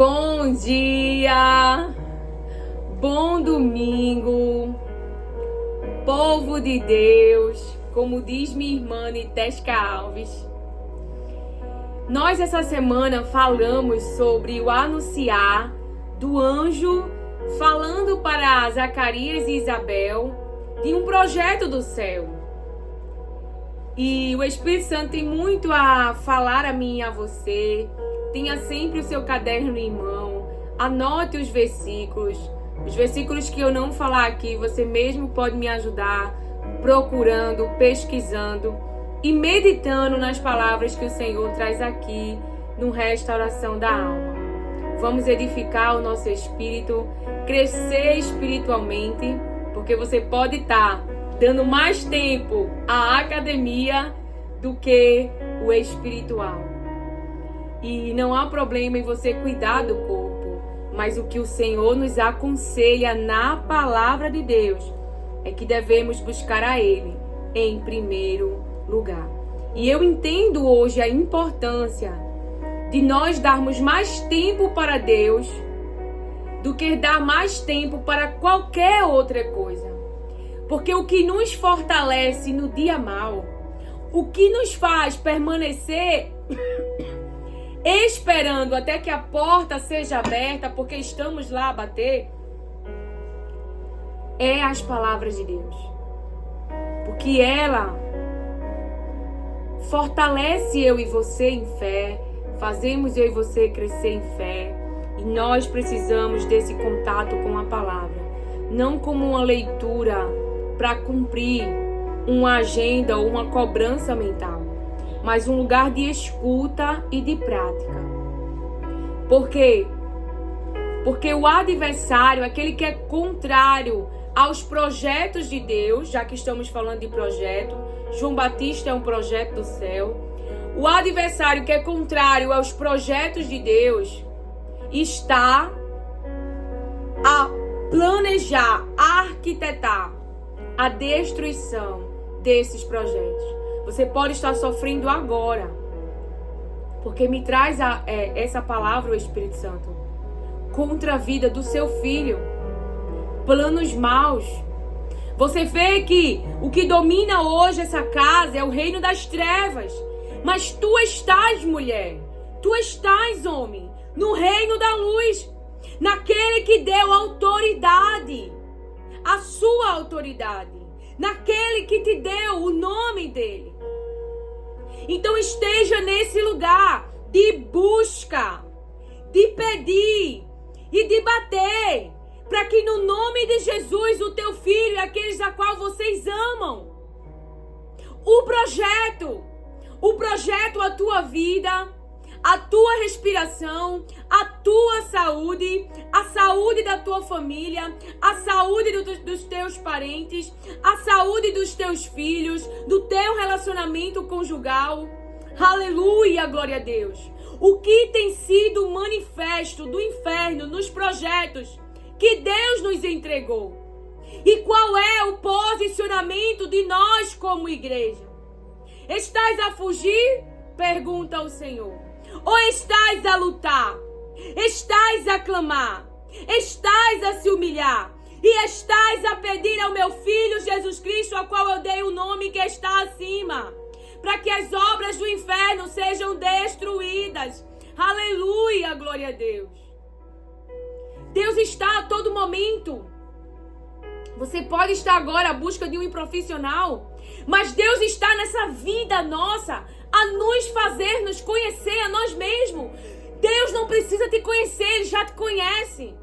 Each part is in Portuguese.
Bom dia, bom domingo, povo de Deus, como diz minha irmã Nitesca Alves. Nós essa semana falamos sobre o anunciar do anjo falando para Zacarias e Isabel de um projeto do céu. E o Espírito Santo tem muito a falar a mim e a você. Tenha sempre o seu caderno em mão, anote os versículos que eu não falar aqui, você mesmo pode me ajudar procurando, pesquisando e meditando nas palavras que o Senhor traz aqui no Restauração da Alma. Vamos edificar o nosso espírito, crescer espiritualmente, porque você pode estar dando mais tempo à academia do que o espiritual. E não há problema em você cuidar do corpo, mas o que o Senhor nos aconselha na palavra de Deus é que devemos buscar a Ele em primeiro lugar. E eu entendo hoje a importância de nós darmos mais tempo para Deus do que dar mais tempo para qualquer outra coisa. Porque o que nos fortalece no dia mau, o que nos faz permanecer esperando até que a porta seja aberta, porque estamos lá a bater, é as palavras de Deus. Porque ela fortalece eu e você em fé, fazemos eu e você crescer em fé, e nós precisamos desse contato com a palavra, não como uma leitura para cumprir uma agenda ou uma cobrança mental, mas um lugar de escuta e de prática. Por quê? Porque o adversário, aquele que é contrário aos projetos de Deus, já que estamos falando de projeto, João Batista é um projeto do céu. O adversário que é contrário aos projetos de Deus está a planejar, a arquitetar a destruição desses projetos. Você pode estar sofrendo agora, porque me traz essa palavra, o Espírito Santo, contra a vida do seu filho, planos maus. Você vê que o que domina hoje essa casa é o reino das trevas, mas tu estás, mulher, tu estás, homem, no reino da luz, naquele que deu autoridade, a sua autoridade, naquele que te deu o nome dele. Então esteja nesse lugar de busca, de pedir e de bater, para que no nome de Jesus, o teu filho e aqueles a qual vocês amam, o projeto, a tua vida, a tua respiração, a tua saúde, a saúde da tua família, a saúde dos teus parentes, a saúde dos teus filhos, do teu relacionamento conjugal. Aleluia, glória a Deus. O que tem sido o manifesto do inferno nos projetos que Deus nos entregou? E qual é o posicionamento de nós como igreja? Estás a fugir? Pergunta ao Senhor. Ou estás a lutar? Estás a clamar? Estás a se humilhar? E estás a pedir ao meu Filho Jesus Cristo, ao qual eu dei o nome que está acima, para que as obras do inferno sejam destruídas. Aleluia, glória a Deus. Deus está a todo momento. Você pode estar agora à busca de um profissional, mas Deus está nessa vida nossa a nos fazer nos conhecer a nós mesmos. Deus não precisa te conhecer, Ele já te conhece.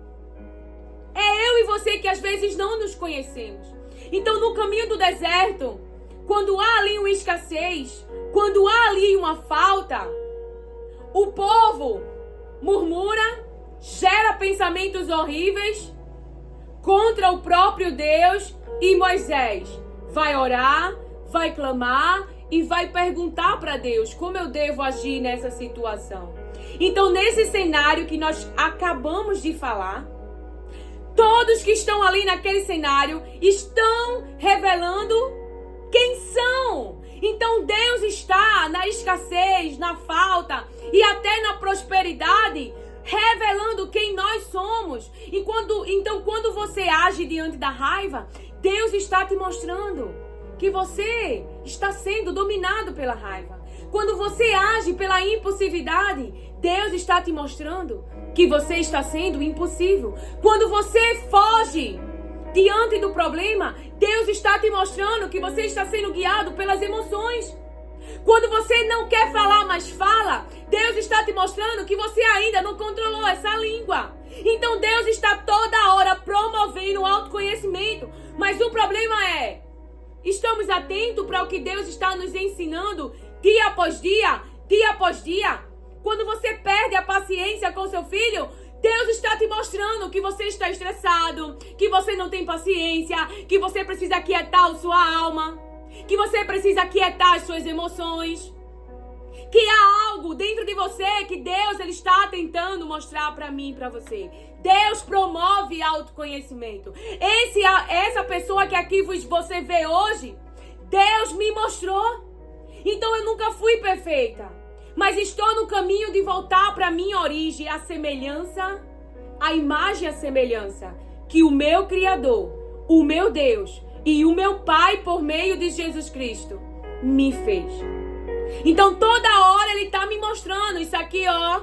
É eu e você que às vezes não nos conhecemos. Então no caminho do deserto, quando há ali uma escassez, quando há ali uma falta, o povo murmura, gera pensamentos horríveis contra o próprio Deus, e Moisés vai orar, vai clamar e vai perguntar para Deus como eu devo agir nessa situação. Então, nesse cenário que nós acabamos de falar, todos que estão ali naquele cenário estão revelando quem são. Então, Deus está na escassez, na falta e até na prosperidade, revelando quem nós somos. Então, quando você age diante da raiva, Deus está te mostrando que você está sendo dominado pela raiva. Quando você age pela impulsividade, Deus está te mostrando que você está sendo impulsivo. Quando você foge diante do problema, Deus está te mostrando que você está sendo guiado pelas emoções. Quando você não quer falar, mas fala, Deus está te mostrando que você ainda não controlou essa língua. Então Deus está toda hora promovendo o autoconhecimento. Mas o problema é, estamos atentos para o que Deus está nos ensinando dia após dia, dia após dia. Quando você perde a paciência com seu filho, Deus está te mostrando que você está estressado, que você não tem paciência, que você precisa aquietar a sua alma, que você precisa aquietar as suas emoções, que há algo dentro de você que Deus ele está tentando mostrar para mim e para você. Deus promove autoconhecimento. Essa pessoa que aqui você vê hoje, Deus me mostrou. Então eu nunca fui perfeita, mas estou no caminho de voltar para a minha origem, a semelhança, a imagem e a semelhança que o meu Criador, o meu Deus e o meu Pai, por meio de Jesus Cristo, me fez. Então toda hora Ele está me mostrando isso aqui, ó.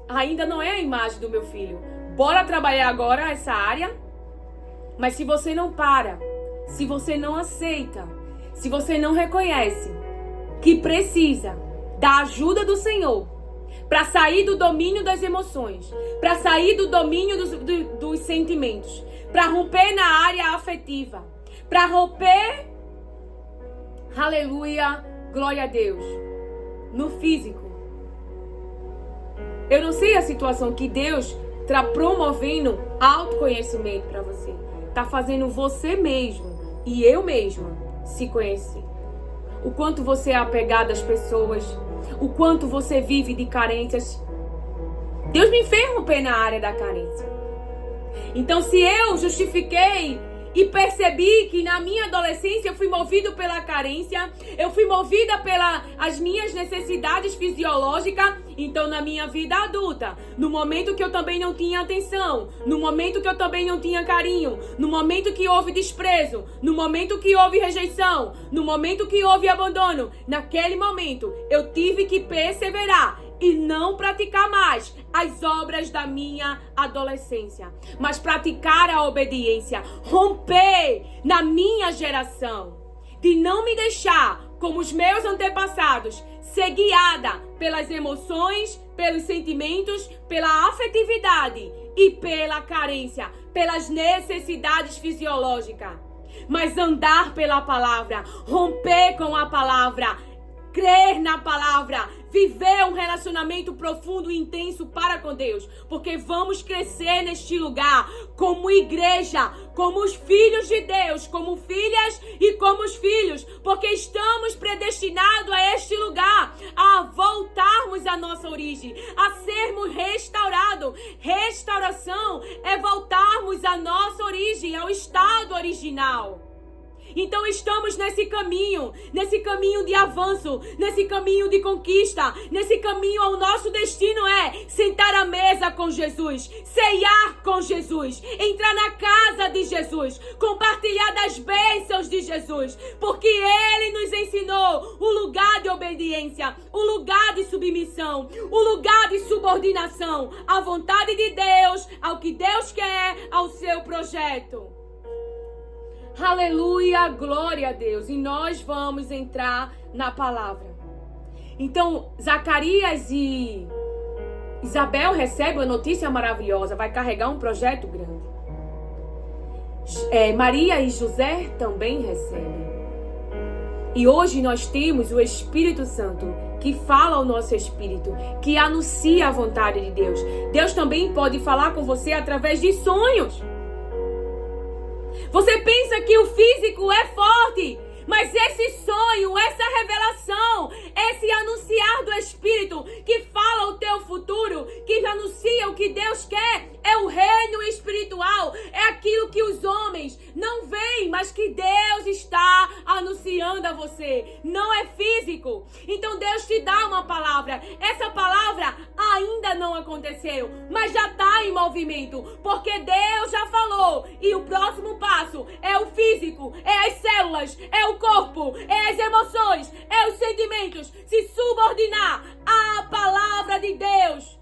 Ainda não é a imagem do meu filho. Bora trabalhar agora essa área. Mas se você não para, se você não aceita, se você não reconhece que precisa da ajuda do Senhor para sair do domínio das emoções, para sair do domínio dos sentimentos, para romper na área afetiva, para romper, aleluia, glória a Deus, no físico. Eu não sei a situação que Deus está promovendo autoconhecimento para você. Está fazendo você mesmo e eu mesma se conhecer. O quanto você é apegado às pessoas, o quanto você vive de carências. Deus me fez romper na área da carência. Então, se eu justifiquei e percebi que na minha adolescência eu fui movido pela carência, eu fui movida pelas minhas necessidades fisiológicas, então na minha vida adulta, no momento que eu também não tinha atenção, no momento que eu também não tinha carinho, no momento que houve desprezo, no momento que houve rejeição, no momento que houve abandono, naquele momento eu tive que perseverar e não praticar mais as obras da minha adolescência, mas praticar a obediência, romper na minha geração, de não me deixar, como os meus antepassados, ser guiada pelas emoções, pelos sentimentos, pela afetividade e pela carência, pelas necessidades fisiológicas, mas andar pela palavra, romper com a palavra, crer na palavra, viver um relacionamento profundo e intenso para com Deus, porque vamos crescer neste lugar como igreja, como os filhos de Deus, como filhas e como os filhos, porque estamos predestinados a este lugar, a voltarmos à nossa origem, a sermos restaurados. Restauração é voltarmos à nossa origem, ao estado original. Então estamos nesse caminho de avanço, nesse caminho de conquista, nesse caminho. O nosso destino é sentar à mesa com Jesus, ceiar com Jesus, entrar na casa de Jesus, compartilhar das bênçãos de Jesus, porque Ele nos ensinou o lugar de obediência, o lugar de submissão, o lugar de subordinação à vontade de Deus, ao que Deus quer, ao seu projeto. Aleluia, glória a Deus. E nós vamos entrar na palavra. Então, Zacarias e Isabel recebem uma notícia maravilhosa. Vai carregar um projeto grande. Maria e José também recebem. E hoje nós temos o Espírito Santo que fala ao nosso espírito, que anuncia a vontade de Deus. Deus também pode falar com você através de sonhos. Você pensa que o físico é forte, mas esse sonho, essa revelação, esse anunciar do Espírito que fala o teu futuro, que anuncia o que Deus quer, é o reino espiritual, é aquilo que os homens não veem, mas que Deus está anunciando a você. Não é físico. Então Deus te dá uma palavra. Essa palavra ainda não aconteceu. aconteceu, mas já está em movimento, porque Deus já falou. E o próximo passo é o físico, é as células, é o corpo, é as emoções, é os sentimentos, se subordinar à palavra de Deus.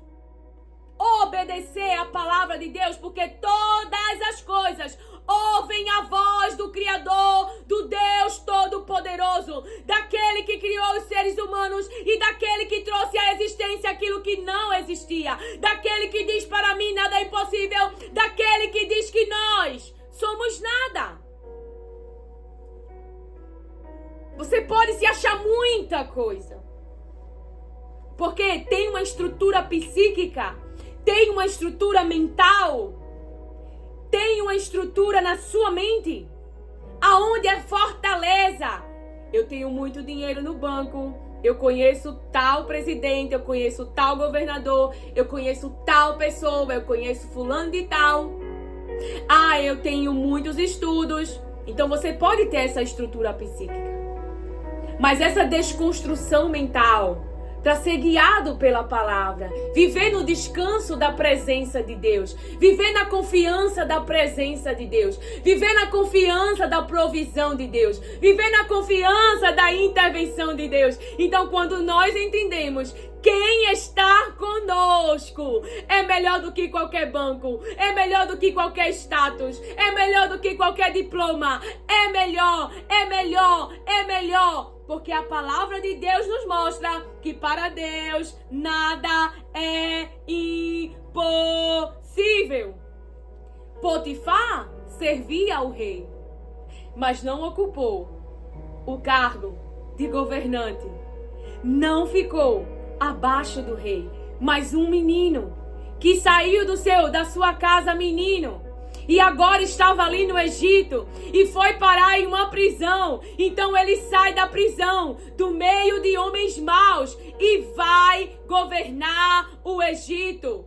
Obedecer a palavra de Deus, porque todas as coisas ouvem a voz do Criador, do Deus Todo-Poderoso, daquele que criou os seres humanos e daquele que trouxe à existência aquilo que não existia, daquele que diz: para mim nada é impossível, daquele que diz que nós somos nada. Você pode se achar muita coisa, porque tem uma estrutura psíquica, tem uma estrutura mental, tem uma estrutura na sua mente, aonde é fortaleza. Eu tenho muito dinheiro no banco, eu conheço tal presidente, eu conheço tal governador, eu conheço tal pessoa, eu conheço fulano de tal. Ah, eu tenho muitos estudos. Então você pode ter essa estrutura psíquica, mas essa desconstrução mental, para ser guiado pela palavra, viver no descanso da presença de Deus, viver na confiança da presença de Deus, viver na confiança da provisão de Deus, viver na confiança da intervenção de Deus. Então, quando nós entendemos quem está conosco, é melhor do que qualquer banco, é melhor do que qualquer status, é melhor do que qualquer diploma, é melhor, é melhor, é melhor. Porque a palavra de Deus nos mostra que para Deus nada é impossível. Potifar servia ao rei, mas não ocupou o cargo de governante. Não ficou abaixo do rei, mas um menino que saiu da sua casa, menino, e agora estava ali no Egito e foi parar em uma prisão. Então ele sai da prisão, do meio de homens maus, e vai governar o Egito.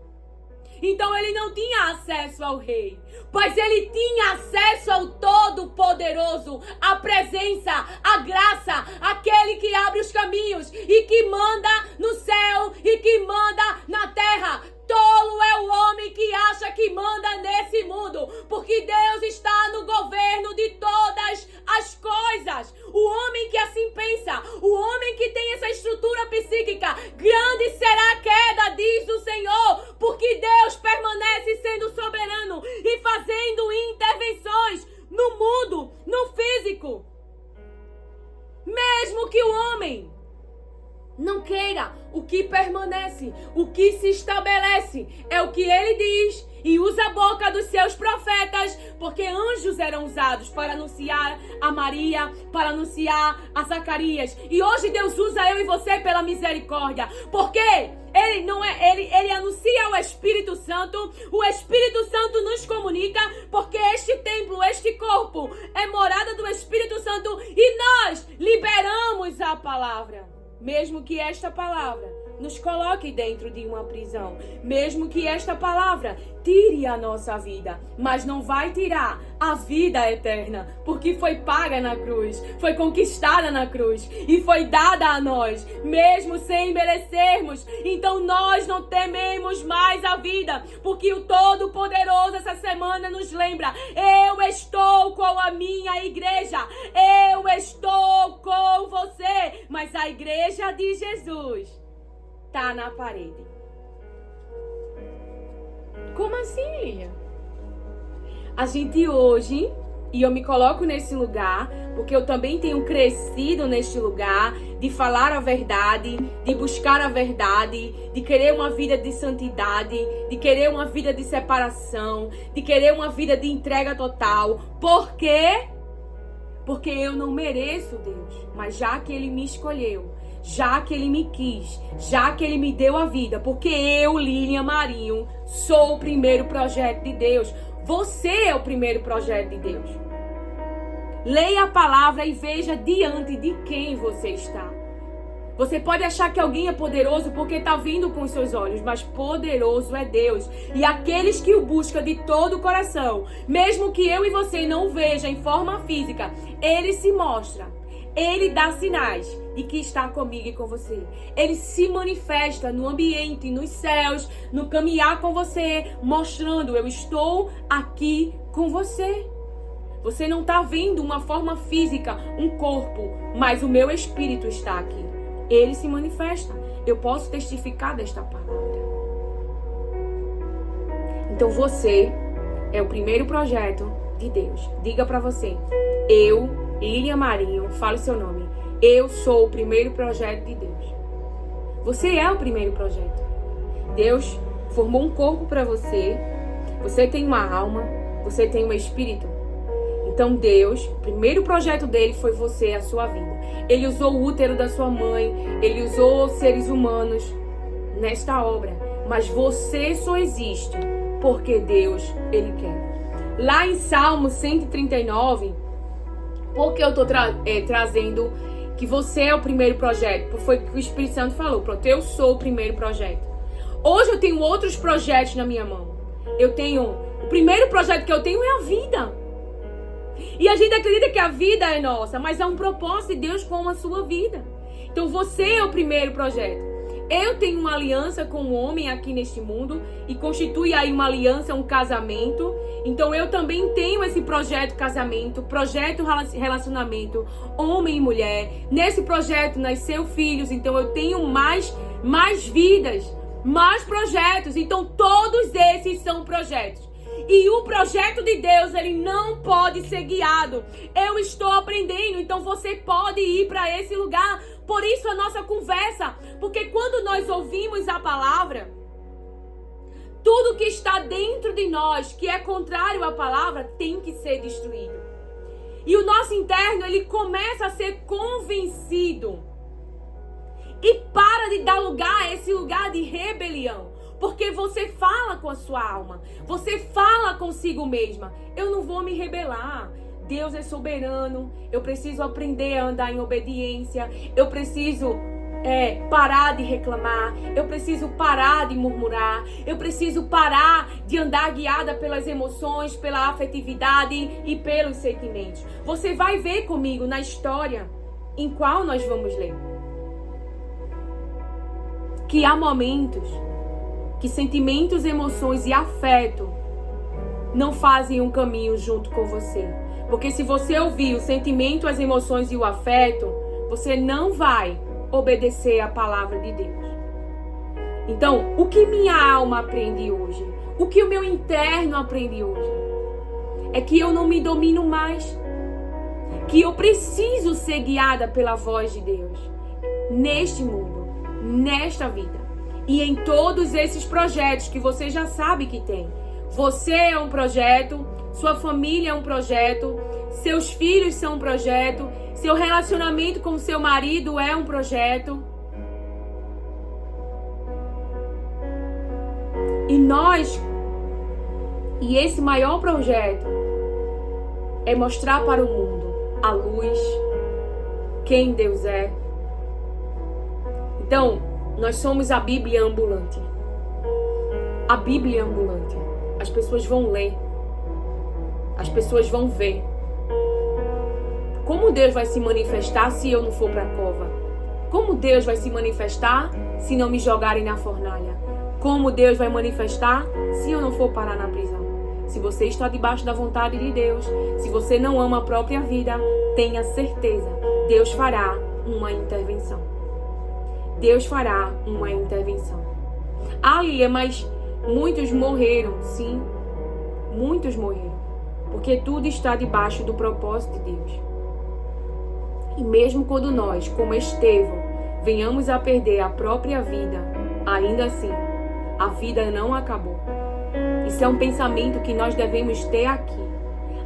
Então ele não tinha acesso ao rei, mas ele tinha acesso ao Todo-Poderoso, a presença, a graça, aquele que abre os caminhos e que manda no céu e que manda na terra. Tolo é o homem que acha que manda nesse mundo, porque Deus está no governo de todas as coisas. O homem que assim pensa, o homem que tem essa estrutura psíquica, grande será a queda, diz o Senhor, porque Deus permanece sendo soberano e fazendo intervenções no mundo, no físico. Mesmo que o homem não queira, o que permanece, o que se estabelece, é o que ele diz e usa a boca dos seus profetas, porque anjos eram usados para anunciar a Maria, para anunciar a Zacarias. E hoje Deus usa eu e você pela misericórdia, porque ele anuncia o Espírito Santo nos comunica, porque este templo, este corpo é morada do Espírito Santo e nós liberamos a palavra. Mesmo que esta palavra nos coloque dentro de uma prisão, mesmo que esta palavra tire a nossa vida, mas não vai tirar a vida eterna, porque foi paga na cruz, foi conquistada na cruz e foi dada a nós, mesmo sem merecermos. Então nós não tememos mais a vida, porque o Todo-Poderoso essa semana nos lembra: eu estou com a minha igreja, eu estou com você, mas a igreja de Jesus tá na parede. Como assim, Lia? A gente hoje, e eu me coloco nesse lugar, porque eu também tenho crescido neste lugar de falar a verdade, de buscar a verdade, de querer uma vida de santidade, de querer uma vida de separação, de querer uma vida de entrega total. Por quê? Porque eu não mereço Deus, mas já que Ele me escolheu, já que Ele me quis, já que Ele me deu a vida, porque eu, Lilian Marinho, sou o primeiro projeto de Deus. Você é o primeiro projeto de Deus. Leia a palavra e veja diante de quem você está. Você pode achar que alguém é poderoso porque está vindo com os seus olhos, mas poderoso é Deus. E aqueles que o buscam de todo o coração, mesmo que eu e você não vejam em forma física, Ele se mostra. Ele dá sinais e que está comigo e com você. Ele se manifesta no ambiente, nos céus, no caminhar com você, mostrando: eu estou aqui com você. Você não está vendo uma forma física, um corpo, mas o meu espírito está aqui. Ele se manifesta. Eu posso testificar desta palavra. Então você é o primeiro projeto de Deus. Diga para você: eu, Lilian Marinho, fale seu nome. Eu sou o primeiro projeto de Deus. Você é o primeiro projeto. Deus formou um corpo para você. Você tem uma alma. Você tem um espírito. Então Deus, o primeiro projeto dele foi você, a sua vida. Ele usou o útero da sua mãe. Ele usou seres humanos nesta obra. Mas você só existe porque Deus, Ele quer. Lá em Salmo 139, porque eu estou trazendo que você é o primeiro projeto? Foi o que o Espírito Santo falou. Pronto, eu sou o primeiro projeto. Hoje eu tenho outros projetos na minha mão. O primeiro projeto que eu tenho é a vida. E a gente acredita que a vida é nossa, mas há um propósito de Deus com a sua vida. Então você é o primeiro projeto. Eu tenho uma aliança com o homem aqui neste mundo e constitui aí uma aliança, um casamento. Então eu também tenho esse projeto casamento, projeto relacionamento, homem e mulher. Nesse projeto nasceu filhos, então eu tenho mais vidas, mais projetos. Então todos esses são projetos. E o projeto de Deus, ele não pode ser guiado. Eu estou aprendendo, então você pode ir para esse lugar. Por isso a nossa conversa, porque quando nós ouvimos a palavra, tudo que está dentro de nós, que é contrário à palavra, tem que ser destruído. E o nosso interno, ele começa a ser convencido. E para de dar lugar a esse lugar de rebelião. Porque você fala com a sua alma. Você fala consigo mesma. Eu não vou me rebelar. Deus é soberano. Eu preciso aprender a andar em obediência. Eu preciso parar de reclamar. Eu preciso parar de murmurar. Eu preciso parar de andar guiada pelas emoções, pela afetividade e pelos sentimentos. Você vai ver comigo na história em qual nós vamos ler que há momentos que sentimentos, emoções e afeto não fazem um caminho junto com você. Porque se você ouvir o sentimento, as emoções e o afeto, você não vai obedecer a palavra de Deus. Então, o que minha alma aprende hoje? O que o meu interno aprende hoje? É que eu não me domino mais. Que eu preciso ser guiada pela voz de Deus. Neste mundo, nesta vida. E em todos esses projetos que você já sabe que tem. Você é um projeto, sua família é um projeto, seus filhos são um projeto, seu relacionamento com seu marido é um projeto. E esse maior projeto é mostrar para o mundo a luz, quem Deus é. Então, nós somos a Bíblia ambulante. A Bíblia ambulante. As pessoas vão ler. As pessoas vão ver. Como Deus vai se manifestar se eu não for para a cova? Como Deus vai se manifestar se não me jogarem na fornalha? Como Deus vai manifestar se eu não for parar na prisão? Se você está debaixo da vontade de Deus, se você não ama a própria vida, tenha certeza, Deus fará uma intervenção. Deus fará uma intervenção. Ah, Lilian, mas muitos morreram. Sim, muitos morreram. Porque tudo está debaixo do propósito de Deus. E mesmo quando nós, como Estevão, venhamos a perder a própria vida, ainda assim, a vida não acabou. Isso é um pensamento que nós devemos ter aqui.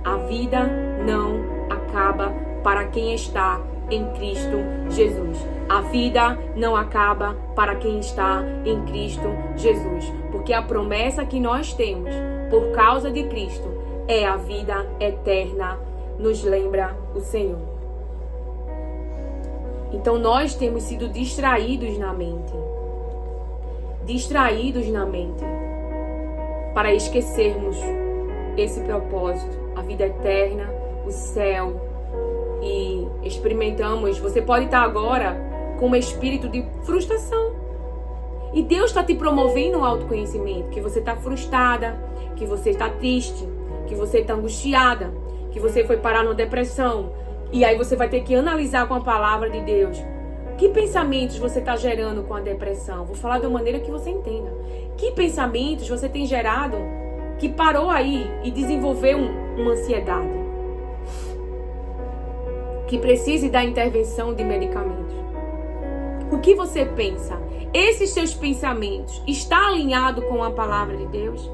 A vida não acaba para quem está em Cristo Jesus. A vida não acaba para quem está em Cristo Jesus. Porque a promessa que nós temos por causa de Cristo é a vida eterna, nos lembra o Senhor. Então nós temos sido distraídos na mente. Distraídos na mente. Para esquecermos esse propósito, a vida eterna, o céu e experimentamos, você pode estar agora com um espírito de frustração. E Deus está te promovendo um autoconhecimento, que você está frustrada, que você está triste, que você está angustiada, que você foi parar numa depressão. E aí você vai ter que analisar com a palavra de Deus. Que pensamentos você está gerando com a depressão? Vou falar de uma maneira que você entenda. Que pensamentos você tem gerado que parou aí e desenvolveu uma ansiedade? Que precise da intervenção de medicamentos. O que você pensa? Esses seus pensamentos está alinhado com a palavra de Deus?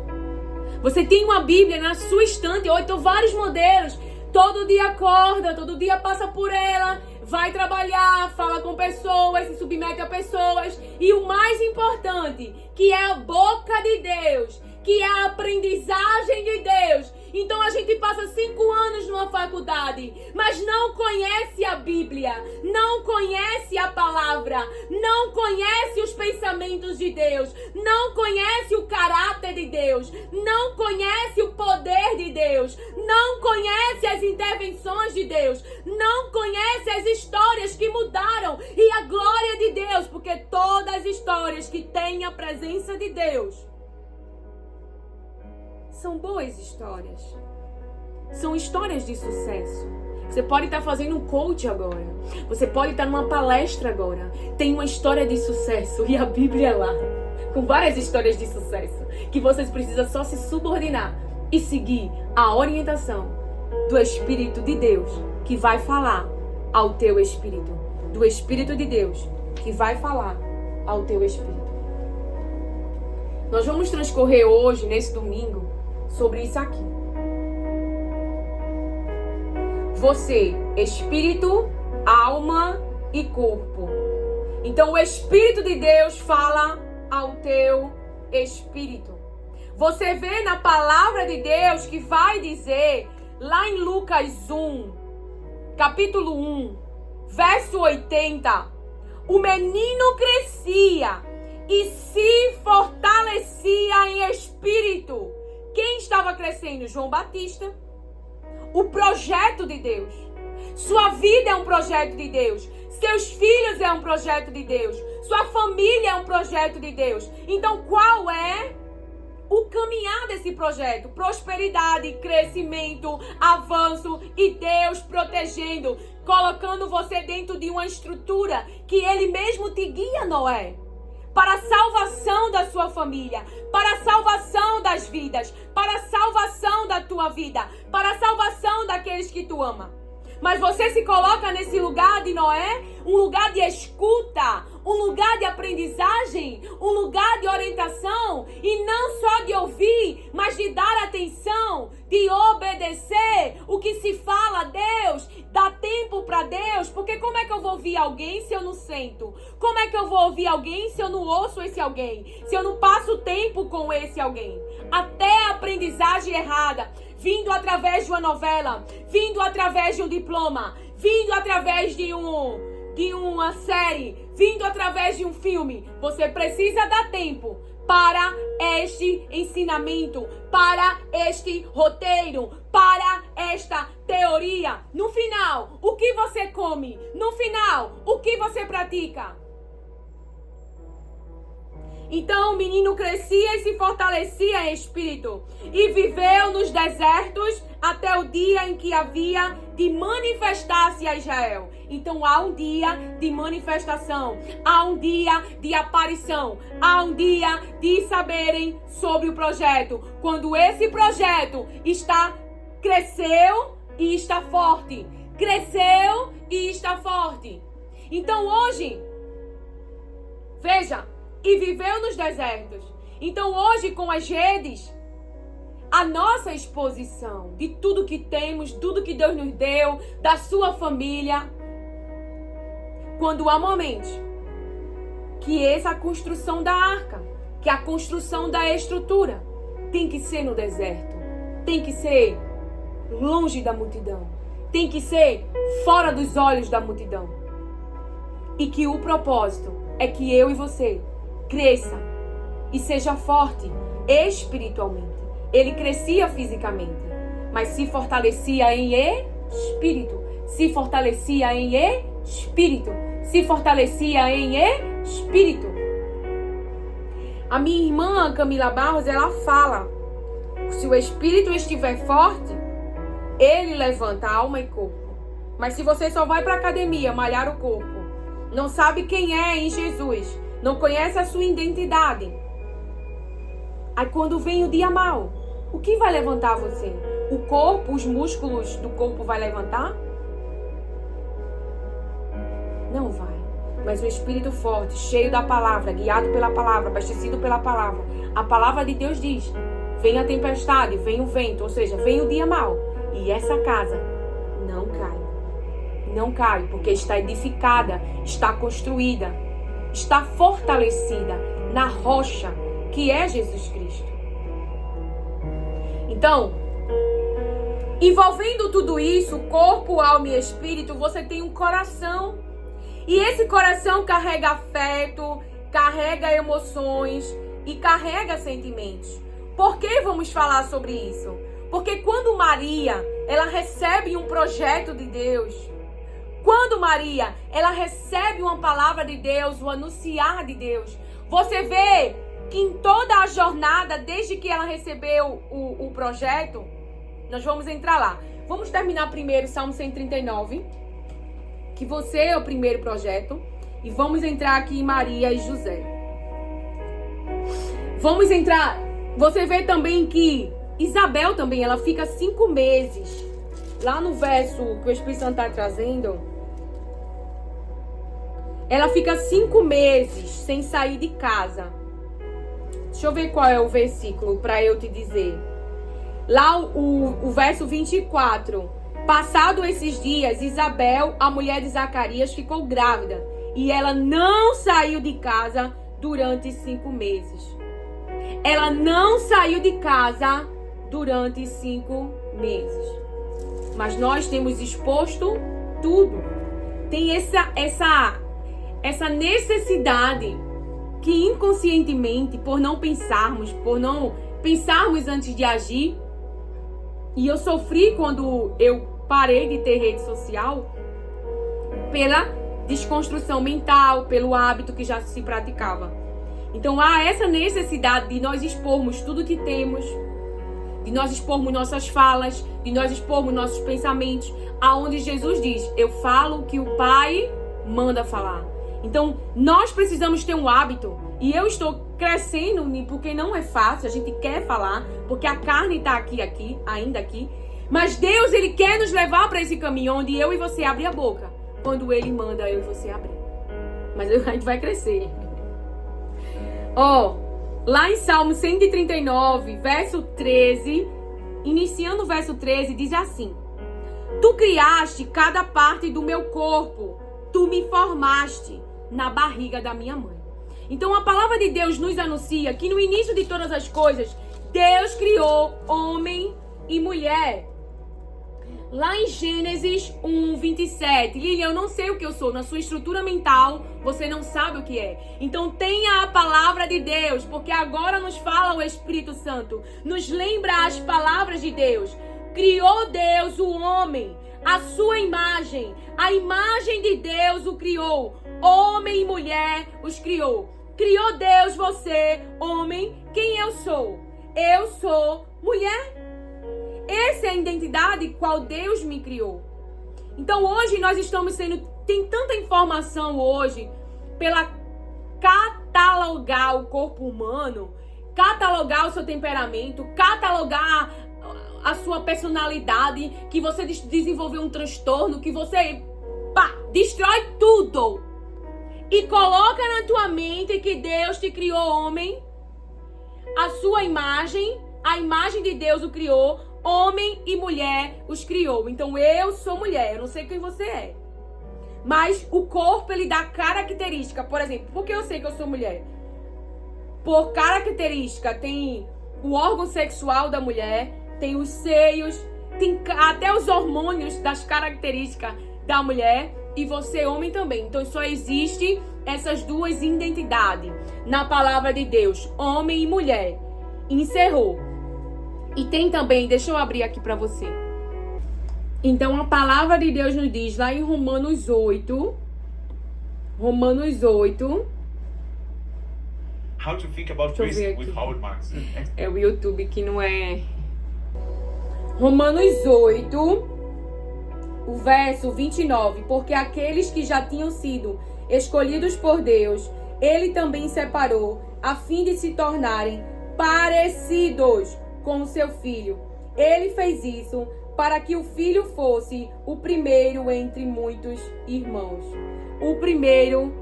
Você tem uma Bíblia na sua estante, ou então vários modelos. Todo dia acorda, todo dia passa por ela, vai trabalhar, fala com pessoas, se submete a pessoas. E o mais importante, que é a boca de Deus, que é a aprendizagem de Deus. Então a gente passa 5 anos numa faculdade, mas não conhece a Bíblia, não conhece a palavra, não conhece os pensamentos de Deus, não conhece o caráter de Deus, não conhece o poder de Deus, não conhece as intervenções de Deus, não conhece as histórias que mudaram e a glória de Deus, porque todas as histórias que têm a presença de Deus são boas histórias. São histórias de sucesso. Você pode estar fazendo um coach agora. Você pode estar numa palestra agora. Tem uma história de sucesso e a Bíblia é lá, com várias histórias de sucesso, que vocês precisam só se subordinar e seguir a orientação do Espírito de Deus, que vai falar ao teu espírito. Do Espírito de Deus, que vai falar ao teu espírito. Nós vamos transcorrer hoje, nesse domingo, sobre isso aqui. Você, espírito, alma e corpo. Então o Espírito de Deus fala ao teu espírito. Você vê na palavra de Deus que vai dizer lá em Lucas 1, capítulo 1, verso 80, o menino crescia e se fortalecia em espírito. Quem estava crescendo? João Batista. O projeto de Deus. Sua vida é um projeto de Deus. Seus filhos é um projeto de Deus. Sua família é um projeto de Deus. Então, qual é o caminhar desse projeto? Prosperidade, crescimento, avanço e Deus protegendo, colocando você dentro de uma estrutura que Ele mesmo te guia, Noé. Para a salvação da sua família, para a salvação das vidas, para a salvação da tua vida, para a salvação daqueles que tu ama. Mas você se coloca nesse lugar de Noé, um lugar de escuta, um lugar de aprendizagem, um lugar de orientação, e não só de ouvir, mas de dar atenção, de obedecer o que se fala a Deus, dar tempo para Deus, porque como é que eu vou ouvir alguém se eu não sento? Como é que eu vou ouvir alguém se eu não ouço esse alguém? Se eu não passo tempo com esse alguém? Até a aprendizagem errada, vindo através de uma novela, vindo através de um diploma, vindo através de uma série, vindo através de um filme. Você precisa dar tempo para este ensinamento, para este roteiro, para esta teoria. No final, o que você come? No final, o que você pratica? Então o menino crescia e se fortalecia em espírito, e viveu nos desertos até o dia em que havia de manifestar-se a Israel. Então há um dia de manifestação, há um dia de aparição, há um dia de saberem sobre o projeto. Quando esse projeto cresceu e está forte, cresceu e está forte. Então hoje, veja, e viveu nos desertos. Então hoje, com as redes, a nossa exposição de tudo que temos, tudo que Deus nos deu, da sua família, quando há momentos que essa construção da arca, que a construção da estrutura tem que ser no deserto, tem que ser longe da multidão, tem que ser fora dos olhos da multidão. E que o propósito é que eu e você cresça e seja forte espiritualmente. Ele crescia fisicamente, mas se fortalecia em espírito, se fortalecia em espírito. Se fortalecia em espírito. A minha irmã Camila Barros, ela fala: se o espírito estiver forte, ele levanta alma e corpo. Mas se você só vai para a academia malhar o corpo, não sabe quem é em Jesus, não conhece a sua identidade, aí quando vem o dia mau, o que vai levantar você? O corpo, os músculos do corpo vai levantar? Não vai. Mas o espírito forte, cheio da palavra, guiado pela palavra, abastecido pela palavra, a palavra de Deus diz: vem a tempestade, vem o vento, ou seja, vem o dia mau, e essa casa não cai. Não cai, porque está edificada, está construída, está fortalecida na rocha que é Jesus Cristo. Então, envolvendo tudo isso, corpo, alma e espírito, você tem um coração. E esse coração carrega afeto, carrega emoções e carrega sentimentos. Por que vamos falar sobre isso? Porque quando Maria, ela recebe um projeto de Deus, quando Maria, ela recebe uma palavra de Deus, o anunciar de Deus, você vê que em toda a jornada, desde que ela recebeu o projeto, nós vamos entrar lá. Vamos terminar primeiro Salmo 139, que você é o primeiro projeto, e vamos entrar aqui em Maria e José. Vamos entrar, você vê também que Isabel também, ela fica 5 meses, lá no verso que o Espírito Santo está trazendo, ela fica 5 meses sem sair de casa. Deixa eu ver qual é o versículo para eu te dizer. Lá o verso 24. Passado esses dias, Isabel, a mulher de Zacarias, ficou grávida. E ela não saiu de casa durante 5 meses. Ela não saiu de casa durante 5 meses. Mas nós temos exposto tudo. Tem essa necessidade que inconscientemente, por não pensarmos antes de agir, e eu sofri quando eu parei de ter rede social pela desconstrução mental, pelo hábito que já se praticava. Então há essa necessidade de nós expormos tudo que temos, de nós expormos nossas falas, de nós expormos nossos pensamentos, aonde Jesus diz: eu falo o que o Pai manda falar. Então nós precisamos ter um hábito, e eu estou crescendo porque não é fácil, a gente quer falar, porque a carne está ainda aqui, mas Deus, Ele quer nos levar para esse caminho onde eu e você abrir a boca, quando Ele manda eu e você abrir. Mas a gente vai crescer. Lá em Salmo 139, verso 13, iniciando o verso 13, diz assim: Tu criaste cada parte do meu corpo, tu me formaste na barriga da minha mãe. Então a palavra de Deus nos anuncia que no início de todas as coisas, Deus criou homem e mulher. Lá em Gênesis 1, 27, Lilian, eu não sei o que eu sou. Na sua estrutura mental, você não sabe o que é. Então tenha a palavra de Deus, porque agora nos fala o Espírito Santo. Nos lembra as palavras de Deus. Criou Deus o homem, a sua imagem. A imagem de Deus o criou. Homem e mulher os criou. Criou Deus você, homem. Quem eu sou? Eu sou mulher. Essa é a identidade qual Deus me criou. Então hoje nós estamos tem tanta informação hoje pela catalogar o corpo humano, catalogar o seu temperamento, catalogar a sua personalidade, que você desenvolveu um transtorno, que você destrói tudo e coloca na tua mente que Deus te criou homem, a sua imagem, a imagem de Deus o criou. Homem e mulher os criou. Então eu sou mulher, eu não sei quem você é. Mas o corpo, ele dá característica. Por exemplo, por que eu sei que eu sou mulher? Por característica, tem o órgão sexual da mulher, tem os seios, tem até os hormônios das características da mulher. E você, homem, também. Então só existe essas duas identidades na palavra de Deus, homem e mulher. Encerrou. E tem também, deixa eu abrir aqui para você. Então a palavra de Deus nos diz lá em Romanos 8, How to think about Deixa eu ver risk with aqui. Howard Marks. é o YouTube que não é... Romanos 8, o verso 29, porque aqueles que já tinham sido escolhidos por Deus, Ele também separou, a fim de se tornarem parecidos com o seu Filho. Ele fez isso para que o Filho fosse o primeiro entre muitos irmãos. O primeiro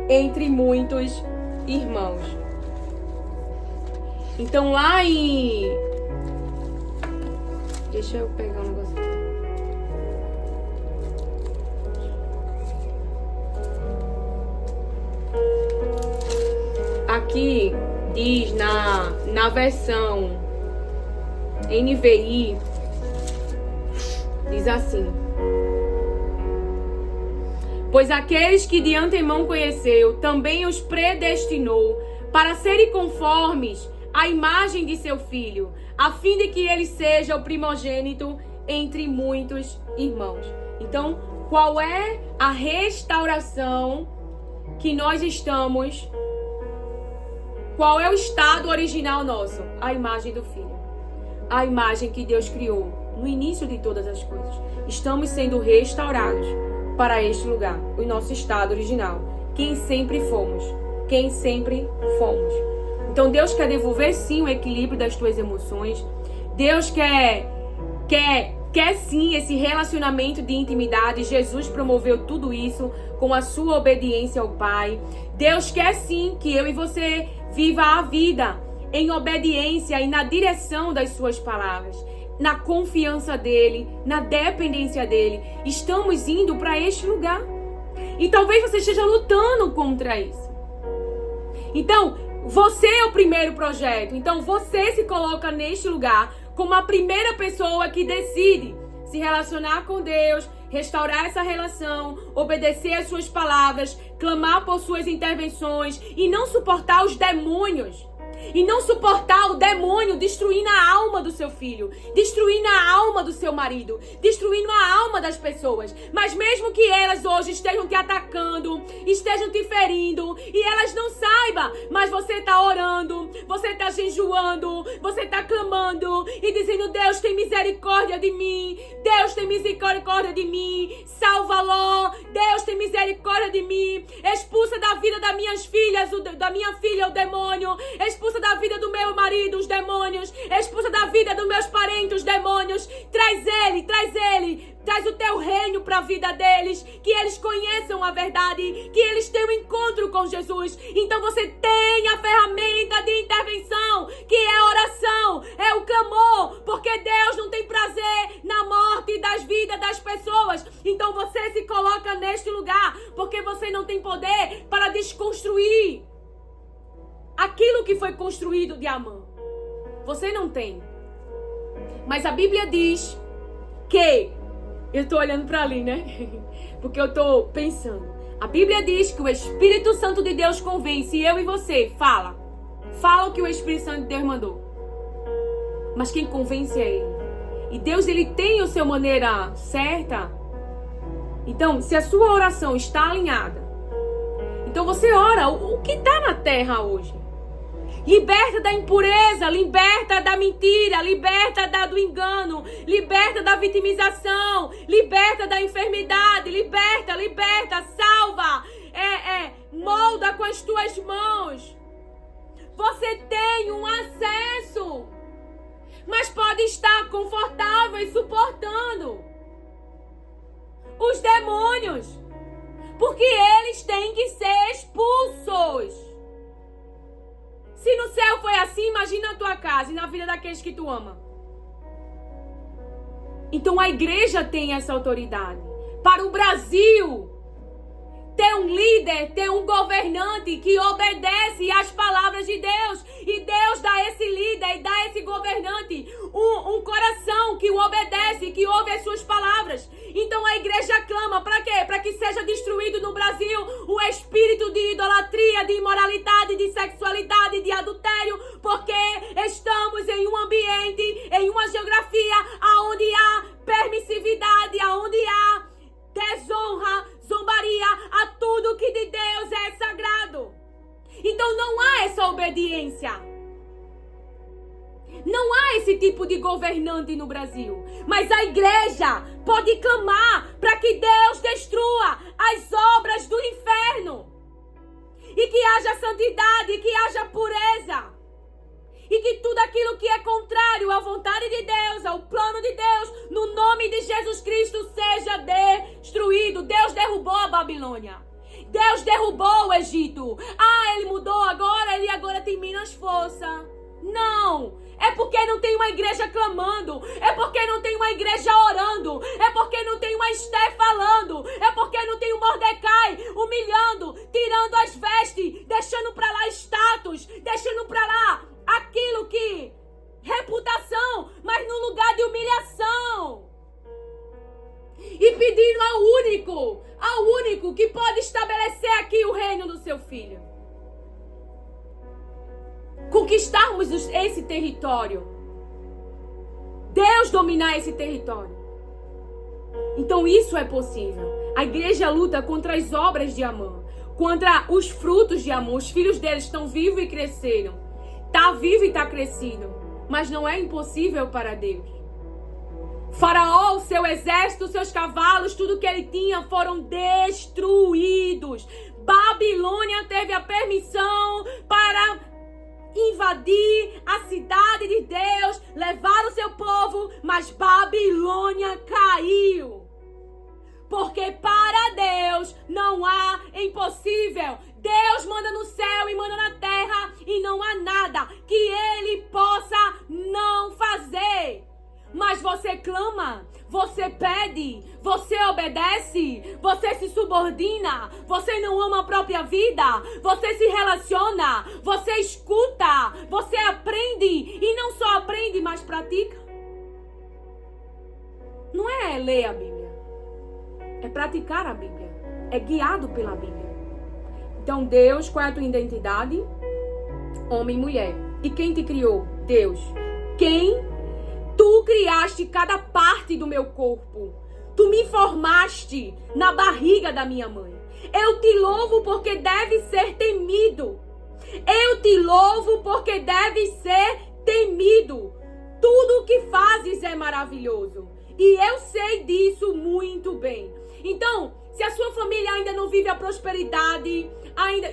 entre muitos irmãos. Então lá em... Deixa eu pegar um negócio. Aqui diz na versão NVI, diz assim: pois aqueles que de antemão conheceu, também os predestinou para serem conformes à imagem de seu Filho, a fim de que ele seja o primogênito entre muitos irmãos. Então, qual é a restauração que nós estamos? Qual é o estado original nosso? A imagem do Filho. A imagem que Deus criou no início de todas as coisas. Estamos sendo restaurados para este lugar, o nosso estado original. Quem sempre fomos. Então Deus quer devolver sim o equilíbrio das tuas emoções. Deus quer sim esse relacionamento de intimidade. Jesus promoveu tudo isso com a sua obediência ao Pai. Deus quer sim que eu e você viva a vida em obediência e na direção das suas palavras, na confiança dele, na dependência dele. Estamos indo para este lugar. E talvez você esteja lutando contra isso. Então, você é o primeiro projeto. Então, você se coloca neste lugar como a primeira pessoa que decide se relacionar com Deus, restaurar essa relação, obedecer às suas palavras, clamar por suas intervenções e não suportar os demônios. E não suportar o demônio destruindo a alma do seu filho, destruindo a alma do seu marido, destruindo a alma das pessoas. Mas mesmo que elas hoje estejam te atacando, estejam te ferindo, e elas não saibam, mas você está orando, você está jejuando, você está clamando e dizendo: Deus tem misericórdia de mim, Deus tem misericórdia de mim, salva-lo, Deus tem misericórdia de mim, expulsa da vida das minhas filhas, da minha filha o demônio, expulsa da vida do meu marido os demônios, expulsa da vida dos meus parentes os demônios, traz o teu reino para a vida deles, que eles conheçam a verdade, que eles tenham um encontro com Jesus. Então você tem a ferramenta de intervenção, que é a oração, é o clamor, porque Deus não tem prazer na morte das vidas das pessoas. Então você se coloca neste lugar, porque você não tem poder para desconstruir aquilo que foi construído de Amã. Você não tem. Mas a Bíblia diz que... Eu tô olhando para ali, né? Porque eu tô pensando. A Bíblia diz que o Espírito Santo de Deus convence eu e você. Fala o que o Espírito Santo de Deus mandou. Mas quem convence é Ele. E Deus, Ele tem a sua maneira certa. Então, se a sua oração está alinhada, então você ora o que está na terra hoje. Liberta da impureza, liberta da mentira, liberta do engano, liberta da vitimização, liberta da enfermidade, liberta, salva, molda com as tuas mãos. Você tem um acesso, mas pode estar confortável e suportando os demônios, porque eles têm que ser expulsos. Se no céu foi assim, imagina a tua casa e na vida daqueles que tu ama. Então a igreja tem essa autoridade. Para o Brasil, ter um líder, ter um governante que obedece às palavras de Deus. E Deus dá esse líder e dá esse governante um coração que o obedece, que ouve as suas palavras. Então a igreja clama para quê? Para que seja destruído no Brasil o espírito de idolatria, de imoralidade, de sexualidade, de adultério, porque estamos em um ambiente, em uma geografia, aonde há permissividade, aonde há desonra, zombaria a tudo que de Deus é sagrado. Então não há essa obediência. Não há esse tipo de governante no Brasil. Mas a igreja pode clamar para que Deus destrua as obras do inferno. E que haja santidade, que haja pureza. E que tudo aquilo que é contrário à vontade de Deus, ao plano de Deus, no nome de Jesus Cristo, seja destruído. Deus derrubou a Babilônia. Deus derrubou o Egito. Ele mudou agora, ele agora tem menos força. Não! É porque não tem uma igreja clamando. É porque não tem uma igreja orando. É porque não tem uma Esté falando. É porque não tem um Mordecai humilhando, tirando as vestes, deixando pra lá status, deixando pra lá aquilo que... reputação, mas no lugar de humilhação. E pedindo ao único que pode estabelecer aqui o reino do seu filho. Conquistarmos esse território. Deus dominar esse território. Então isso é possível. A igreja luta contra as obras de Amã, contra os frutos de Amã. Os filhos deles estão vivos e cresceram. Está vivo e está crescido. Mas não é impossível para Deus. Faraó, o seu exército, os seus cavalos, tudo que ele tinha foram destruídos. Babilônia teve a permissão para invadir a cidade de Deus, levar o seu povo, mas Babilônia caiu. Porque para Deus não há impossível. Deus manda no céu e manda na terra e não há nada que Ele possa não fazer. Mas você clama, você pede, você obedece, você se subordina, você não ama a própria vida, você se relaciona, você escuta, você aprende e não só aprende, mas pratica. Não é ler a Bíblia, é praticar a Bíblia, é guiado pela Bíblia. Então Deus, qual é a tua identidade? Homem e mulher. E quem te criou? Deus. Quem? Tu criaste cada parte do meu corpo. Tu me formaste na barriga da minha mãe. Eu te louvo porque deve ser temido. Eu te louvo porque deve ser temido. Tudo o que fazes é maravilhoso. E eu sei disso muito bem. Então, se a sua família ainda não vive a prosperidade,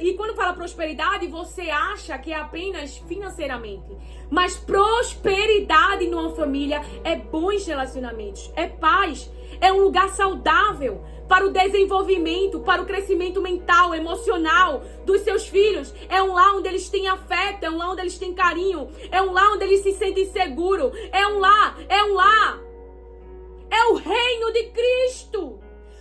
e quando fala prosperidade, você acha que é apenas financeiramente. Mas prosperidade numa família é bons relacionamentos, é paz, é um lugar saudável para o desenvolvimento, para o crescimento mental, emocional dos seus filhos. É um lar onde eles têm afeto, é um lar onde eles têm carinho, é um lar onde eles se sentem seguros, é um lar. É o reino de Cristo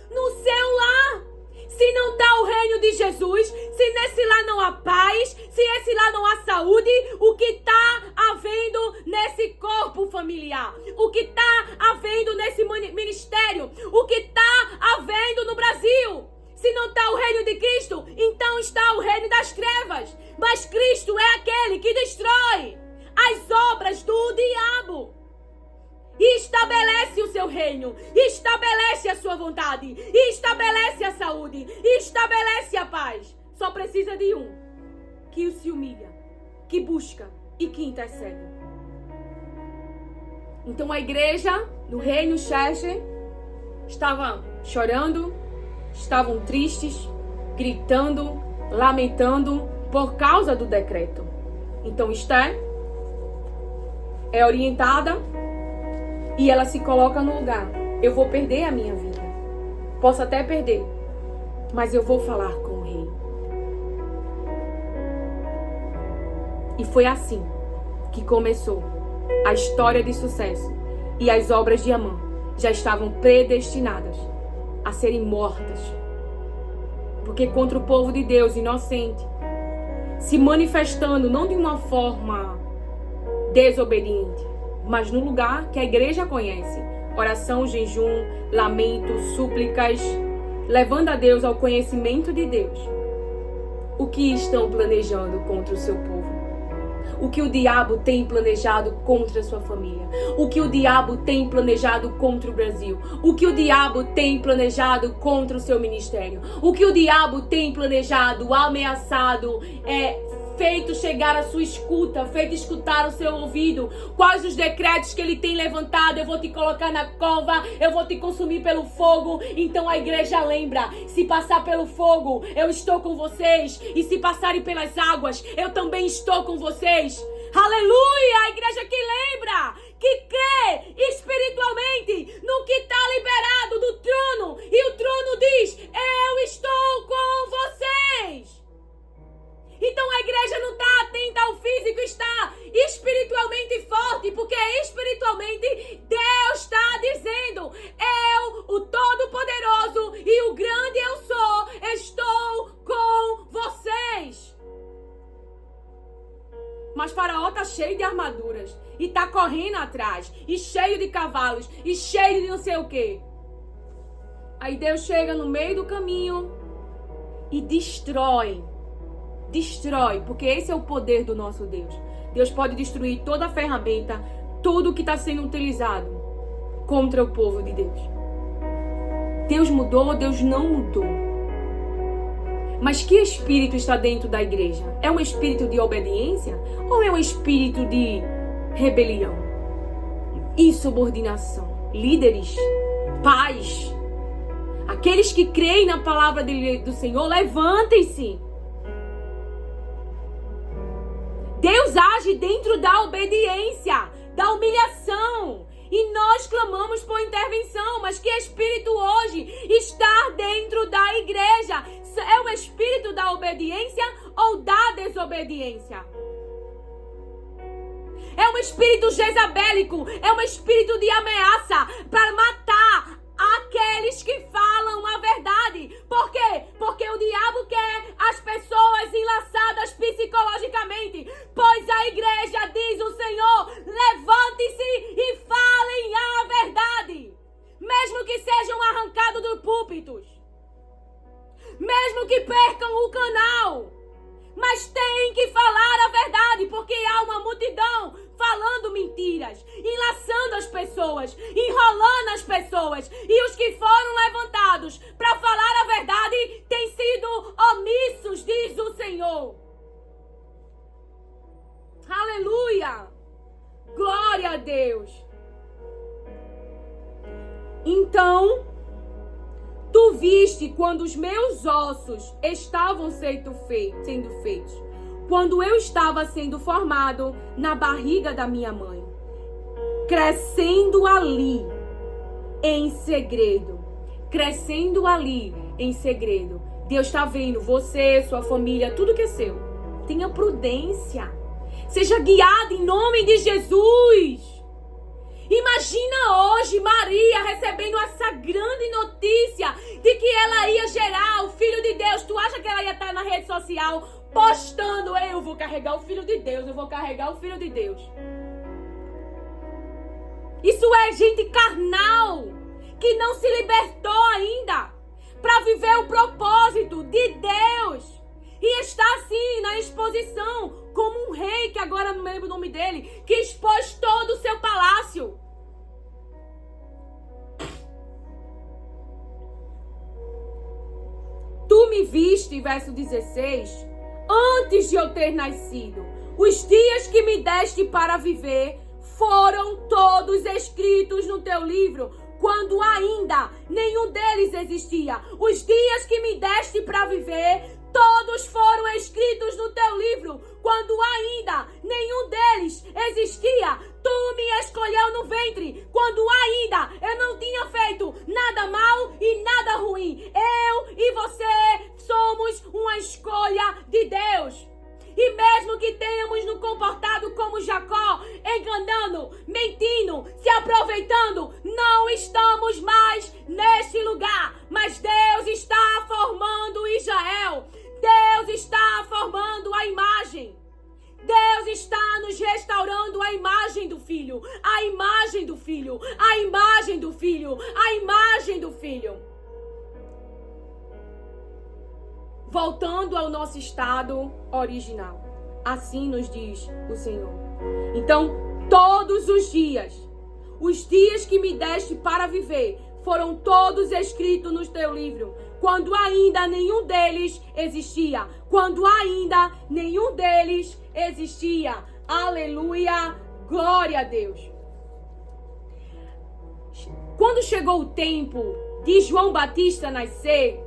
no seu lar. Se não está o reino de Jesus, se nesse lar não há paz, se esse lar não há saúde, o que está havendo nesse corpo familiar? O que está havendo nesse ministério? O que está havendo no Brasil? Se não está o reino de Cristo, então está o reino das trevas. Mas Cristo é aquele que destrói as obras do diabo. E estabelece o seu reino, estabelece a sua vontade, estabelece a saúde, estabelece a paz. Só precisa de um que se humilha, que busca e que intercede. Então a igreja no reino Xerxes estava chorando, estavam tristes, gritando, lamentando por causa do decreto. Então Esté é orientada e ela se coloca no lugar. Eu vou perder a minha vida. Posso até perder, mas eu vou falar com o rei. E foi assim que começou a história de sucesso. E as obras de Amã já estavam predestinadas a serem mortas. Porque contra o povo de Deus inocente, se manifestando não de uma forma desobediente, mas no lugar que a igreja conhece. Oração, jejum, lamento, súplicas, levando a Deus ao conhecimento de Deus. O que estão planejando contra o seu povo? o que o diabo tem planejado contra a sua família, o que o diabo tem planejado contra o Brasil, o que o diabo tem planejado contra o seu ministério, o que o diabo tem planejado, ameaçado, feito chegar à sua escuta, feito escutar o seu ouvido. Quais os decretos que ele tem levantado? Eu vou te colocar na cova, eu vou te consumir pelo fogo. Então a igreja lembra, se passar pelo fogo, eu estou com vocês, e se passarem pelas águas, eu também estou com vocês. Aleluia! A igreja que lembra, que crê espiritualmente no que está liberado do trono, e o trono diz: eu estou com vocês. Então a igreja não está atenta ao físico, está espiritualmente forte, porque espiritualmente Deus está dizendo: eu, o Todo-Poderoso e o grande eu sou, estou com vocês. Mas Faraó está cheio de armaduras, e está correndo atrás, e cheio de cavalos, e cheio de não sei o quê. Aí Deus chega no meio do caminho e destrói, porque esse é o poder do nosso Deus. Deus pode destruir toda a ferramenta, tudo que está sendo utilizado contra o povo de Deus. Deus mudou, Deus não mudou. Mas que espírito está dentro da igreja? É um espírito de obediência ou é um espírito de rebelião? Insubordinação. Líderes, pais, aqueles que creem na palavra do Senhor, levantem-se. Deus age dentro da obediência, da humilhação. E nós clamamos por intervenção. Mas que espírito hoje está dentro da igreja? É o espírito da obediência ou da desobediência? É um espírito jezabélico, é um espírito de ameaça para matar aqueles que falam a verdade. Por quê? Porque o diabo quer as pessoas enlaçadas psicologicamente. Pois a igreja, diz o Senhor, levante-se e falem a verdade. Mesmo que sejam arrancados dos púlpitos. Mesmo que percam o canal. Mas tem que falar a verdade, porque há uma multidão falando mentiras, enlaçando as pessoas, enrolando as pessoas. E os que foram levantados para falar a verdade têm sido omissos, diz o Senhor. Aleluia! Glória a Deus! Então, tu viste quando os meus ossos estavam sendo feitos, quando eu estava sendo formado na barriga da minha mãe, crescendo ali em segredo. Deus está vendo você, sua família, tudo que é seu. Tenha prudência. Seja guiado em nome de Jesus. Imagina hoje Maria recebendo essa grande notícia de que ela ia gerar o Filho de Deus. Tu acha que ela ia estar na rede social postando: eu vou carregar o Filho de Deus, eu vou carregar o Filho de Deus? Isso é gente carnal, que não se libertou ainda para viver o propósito de Deus. E está assim na exposição, como um rei, que agora não me lembro o nome dele, que expôs todo o seu palácio. Tu me viste, verso 16, antes de eu ter nascido. Os dias que me deste para viver foram todos escritos no teu livro, quando ainda nenhum deles existia. Os dias que me deste para viver, todos foram escritos no teu livro, quando ainda nenhum deles existia. Tu me escolheu no ventre, quando ainda eu não tinha feito nada mal e nada ruim. Eu e você somos uma escolha de Deus. E mesmo que tenhamos nos comportado como Jacó, enganando, mentindo, se aproveitando, não estamos mais neste lugar. Mas Deus está formando Israel. Deus está formando a imagem. Deus está nos restaurando a imagem do Filho. A imagem do Filho. A imagem do Filho. A imagem do Filho. Voltando ao nosso estado original. Assim nos diz o Senhor. Então, todos os dias que me deste para viver, foram todos escritos no teu livro, quando ainda nenhum deles existia. Quando ainda nenhum deles existia. Aleluia, glória a Deus. Quando chegou o tempo de João Batista nascer,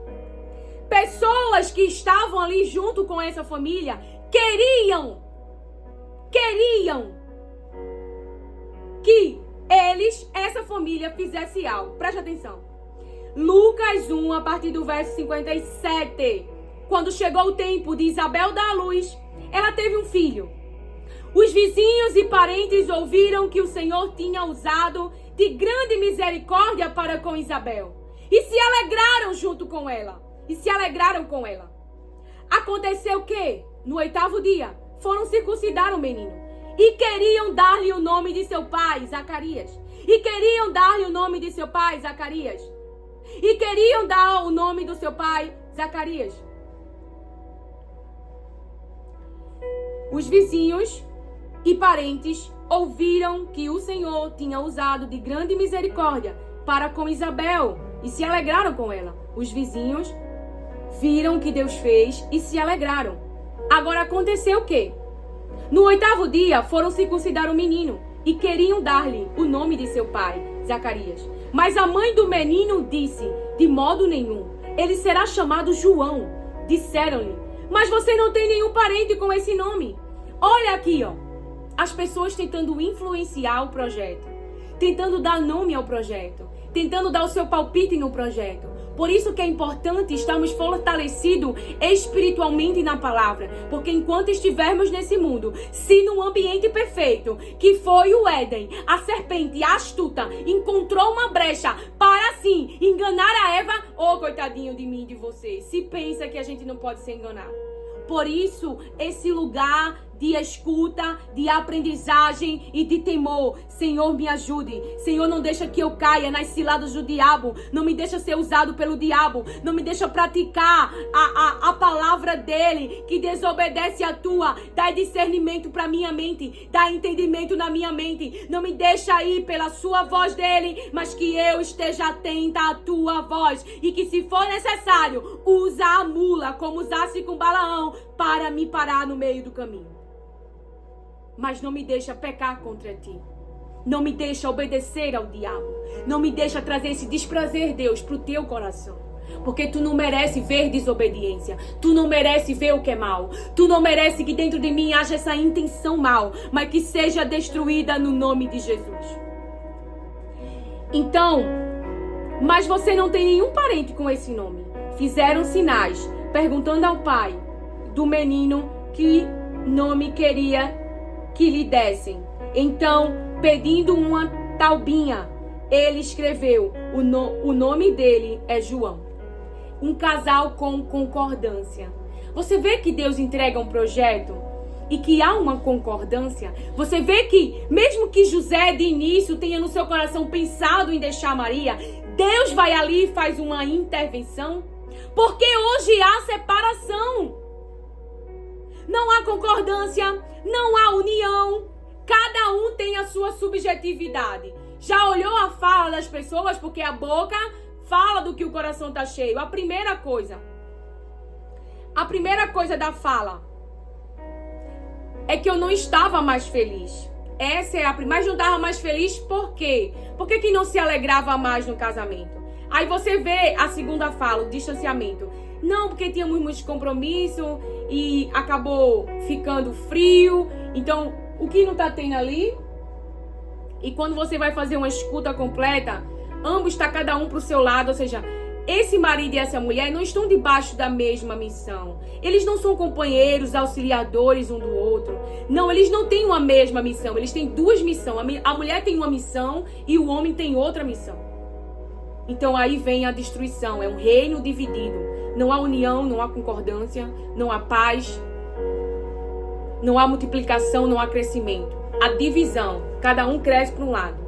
pessoas que estavam ali junto com essa família queriam que essa família fizesse algo. Preste atenção. Lucas 1, a partir do verso 57. Quando chegou o tempo de Isabel dar à luz, ela teve um filho. Os vizinhos e parentes ouviram que o Senhor tinha usado de grande misericórdia para com Isabel. E se alegraram junto com ela. Aconteceu que, no 8º dia, foram circuncidar o menino. E queriam dar-lhe o nome de seu pai, Zacarias. E queriam dar o nome do seu pai, Zacarias. Os vizinhos e parentes ouviram que o Senhor tinha usado de grande misericórdia para com Isabel e se alegraram com ela. Os vizinhos viram o que Deus fez e se alegraram. Agora aconteceu o quê? No 8º dia foram circuncidar o menino e queriam dar-lhe o nome de seu pai, Zacarias. Mas a mãe do menino disse: de modo nenhum, ele será chamado João. Disseram-lhe: mas você não tem nenhum parente com esse nome. Olha aqui, ó. As pessoas tentando influenciar o projeto, tentando dar nome ao projeto, tentando dar o seu palpite no projeto. Por isso que é importante estarmos fortalecidos espiritualmente na palavra. Porque enquanto estivermos nesse mundo, se no ambiente perfeito, que foi o Éden, a serpente astuta encontrou uma brecha para assim enganar a Eva, coitadinho de mim e de você, se pensa que a gente não pode ser enganado. Por isso, esse lugar de escuta, de aprendizagem e de temor. Senhor, me ajude. Senhor, não deixa que eu caia nas ciladas do diabo. Não me deixa ser usado pelo diabo. Não me deixa praticar a palavra dele, que desobedece a tua. Dá discernimento para minha mente. Dá entendimento na minha mente. Não me deixa ir pela sua voz dele, mas que eu esteja atenta à tua voz. E que, se for necessário, usa a mula, como usasse com Balaão, para me parar no meio do caminho. Mas não me deixa pecar contra ti. Não me deixa obedecer ao diabo. Não me deixa trazer esse desprazer, Deus, pro teu coração. Porque tu não merece ver desobediência. Tu não merece ver o que é mal. Tu não merece que dentro de mim haja essa intenção mal, mas que seja destruída no nome de Jesus. Então, mas você não tem nenhum parente com esse nome. Fizeram sinais, perguntando ao pai do menino que nome queria que lhe dessem. Então, pedindo uma taubinha, ele escreveu: o nome dele é João. Um casal com concordância. Você vê que Deus entrega um projeto e que há uma concordância. Você vê que, mesmo que José de início tenha no seu coração pensado em deixar Maria, Deus vai ali e faz uma intervenção. Porque hoje há separação. Não há concordância, não há união. Cada um tem a sua subjetividade. Já olhou a fala das pessoas? Porque a boca fala do que o coração está cheio. A primeira coisa da fala é que eu não estava mais feliz. Essa é a primeira. Mas não estava mais feliz por quê? Por que não se alegrava mais no casamento? Aí você vê a segunda fala, o distanciamento. Não, porque tínhamos muito compromisso e acabou ficando frio. Então, o que não tá tendo ali? E quando você vai fazer uma escuta completa, ambos está cada um pro seu lado. Ou seja, esse marido e essa mulher não estão debaixo da mesma missão. Eles não são companheiros, auxiliadores um do outro. Não, eles não têm uma mesma missão. Eles têm duas missões. A mulher tem uma missão e o homem tem outra missão. Então aí vem a destruição. É um reino dividido. Não há união, não há concordância, não há paz, não há multiplicação, não há crescimento. A divisão, cada um cresce para um lado.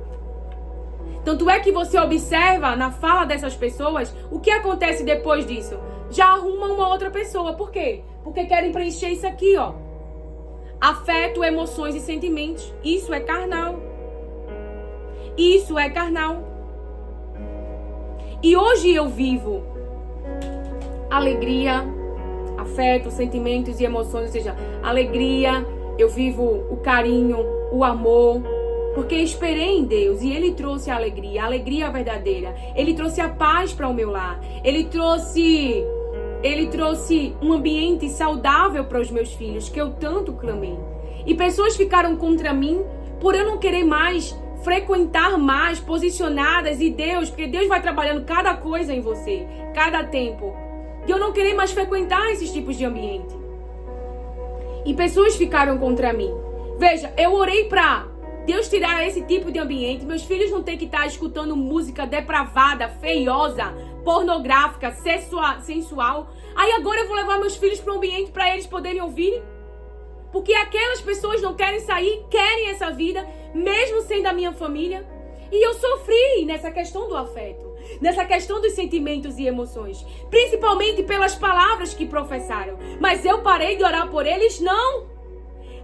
Tanto é que você observa na fala dessas pessoas, o que acontece depois disso? Já arruma uma outra pessoa. Por quê? Porque querem preencher isso aqui, ó. afeto, emoções e sentimentos. Isso é carnal. Isso é carnal. E hoje eu vivo alegria, afeto, sentimentos e emoções, ou seja, alegria, eu vivo o carinho, o amor, porque esperei em Deus e Ele trouxe a alegria verdadeira. Ele trouxe a paz para o meu lar. Ele trouxe um ambiente saudável para os meus filhos, que eu tanto clamei. E pessoas ficaram contra mim por eu não querer mais frequentar mais posicionadas e Deus, porque Deus vai trabalhando cada coisa em você, cada tempo. E eu não querer mais frequentar esses tipos de ambiente. E pessoas ficaram contra mim. Veja, eu orei para Deus tirar esse tipo de ambiente, meus filhos não ter que estar escutando música depravada, feiosa, pornográfica, sensual. Aí agora eu vou levar meus filhos para um ambiente para eles poderem ouvir. Porque aquelas pessoas não querem sair, querem essa vida, mesmo sendo da minha família. E eu sofri nessa questão do afeto, nessa questão dos sentimentos e emoções, principalmente pelas palavras que professaram. Mas eu parei de orar por eles? Não!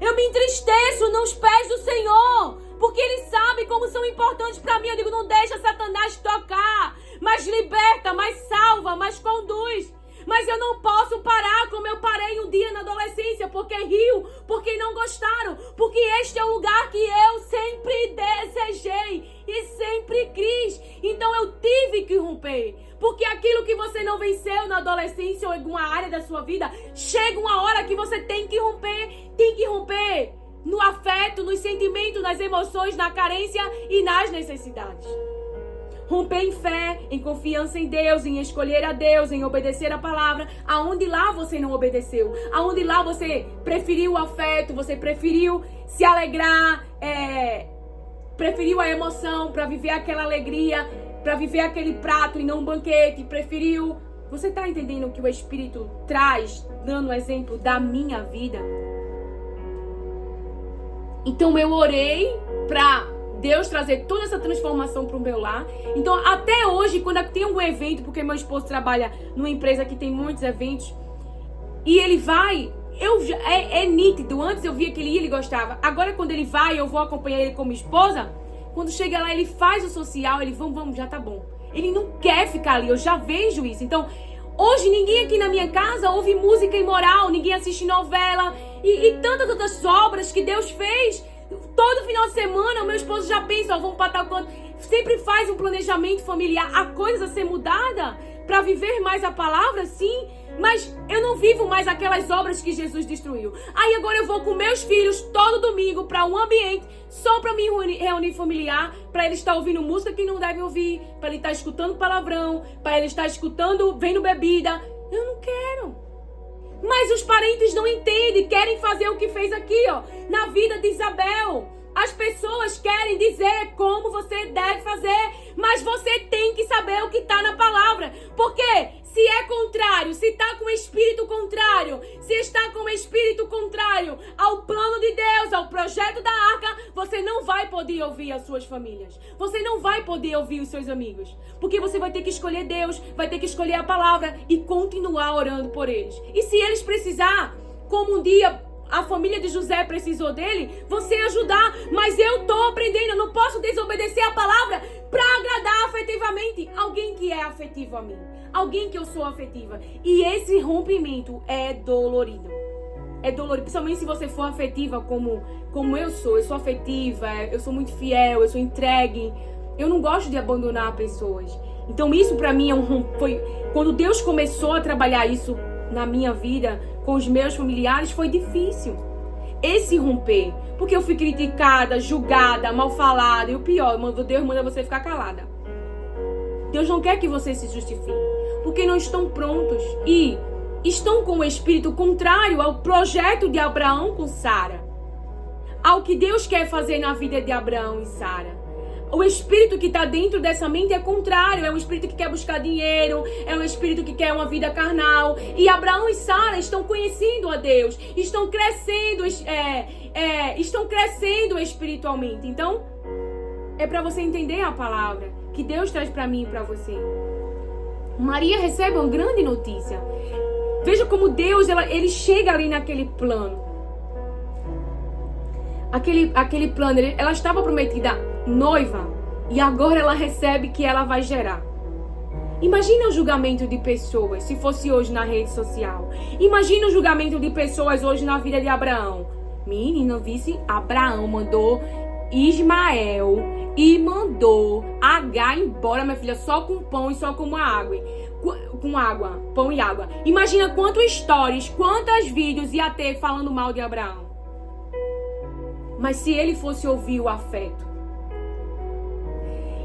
Eu me entristeço nos pés do Senhor, porque Ele sabe como são importantes para mim. Eu digo, não deixa Satanás tocar, mas liberta, mas salva, mas conduz. Mas eu não posso parar como eu parei um dia na adolescência, porque riu, porque não gostaram, porque este é o lugar que eu sempre desejei e sempre quis. Então eu tive que romper, porque aquilo que você não venceu na adolescência ou em alguma área da sua vida, chega uma hora que você tem que romper no afeto, nos sentimentos, nas emoções, na carência e nas necessidades. Romper em fé, em confiança em Deus, em escolher a Deus, em obedecer a palavra. Aonde lá você não obedeceu? Aonde lá você preferiu o afeto, você preferiu se alegrar, preferiu a emoção para viver aquela alegria, para viver aquele prato e não um banquete, preferiu... Você está entendendo o que o Espírito traz, dando um exemplo da minha vida? Então eu orei para Deus trazer toda essa transformação para o meu lar. Então até hoje, quando tem algum evento, porque meu esposo trabalha numa empresa que tem muitos eventos, e ele vai, é nítido, antes eu via que ele ia, ele gostava. Agora quando ele vai, eu vou acompanhar ele como esposa, quando chega lá ele faz o social, ele vamos, já tá bom. Ele não quer ficar ali, eu já vejo isso. Então hoje ninguém aqui na minha casa ouve música imoral, ninguém assiste novela e tantas outras obras que Deus fez. Todo final de semana, o meu esposo já pensa, vamos para tal canto. Sempre faz um planejamento familiar. Há coisas a ser mudada para viver mais a palavra, sim. Mas eu não vivo mais aquelas obras que Jesus destruiu. Aí agora eu vou com meus filhos todo domingo para um ambiente só para me reunir familiar, para ele estar ouvindo música que não deve ouvir, para ele estar escutando palavrão, para ele estar escutando, vendo bebida. Eu não quero. Mas os parentes não entendem, querem fazer o que fez aqui, ó, na vida de Isabel. As pessoas querem dizer como você deve fazer, mas você tem que saber o que está na palavra. Porque se é contrário, se está com o espírito contrário, se está com o espírito contrário ao plano de Deus, ao projeto da arca, você não vai poder ouvir as suas famílias. Você não vai poder ouvir os seus amigos. Porque você vai ter que escolher Deus, vai ter que escolher a palavra e continuar orando por eles. E se eles precisar, como um dia a família de José precisou dele, você ajudar. Mas eu tô aprendendo, eu não posso desobedecer a palavra para agradar afetivamente alguém que é afetivo a mim, alguém que eu sou afetiva. E esse rompimento é dolorido. É dolorido, principalmente se você for afetiva como eu sou afetiva, eu sou muito fiel, eu sou entregue. Eu não gosto de abandonar pessoas. Então isso pra mim foi quando Deus começou a trabalhar isso na minha vida, com os meus familiares, foi difícil. Esse romper. Porque eu fui criticada, julgada, mal falada. E o pior, Deus manda você ficar calada. Deus não quer que você se justifique. Porque não estão prontos. E estão com o espírito contrário ao projeto de Abraão com Sara. Ao que Deus quer fazer na vida de Abraão e Sara. O espírito que está dentro dessa mente é contrário. É um espírito que quer buscar dinheiro. É um espírito que quer uma vida carnal. E Abraão e Sara estão conhecendo a Deus. Estão crescendo, estão crescendo espiritualmente. Então, é para você entender a palavra que Deus traz para mim e para você. Maria recebe uma grande notícia. Veja como Deus, ele chega ali naquele plano. aquele plano. Ela estava prometida noiva e agora ela recebe que ela vai gerar. Imagina o julgamento de pessoas se fosse hoje na rede social. Imagina o julgamento de pessoas hoje na vida de Abraão. Menina, vice, Abraão mandou Ismael e mandou Agar embora, minha filha, só com pão e só com uma água. Com água, pão e água. Imagina quantos stories, quantos vídeos ia ter falando mal de Abraão. Mas se ele fosse ouvir o afeto.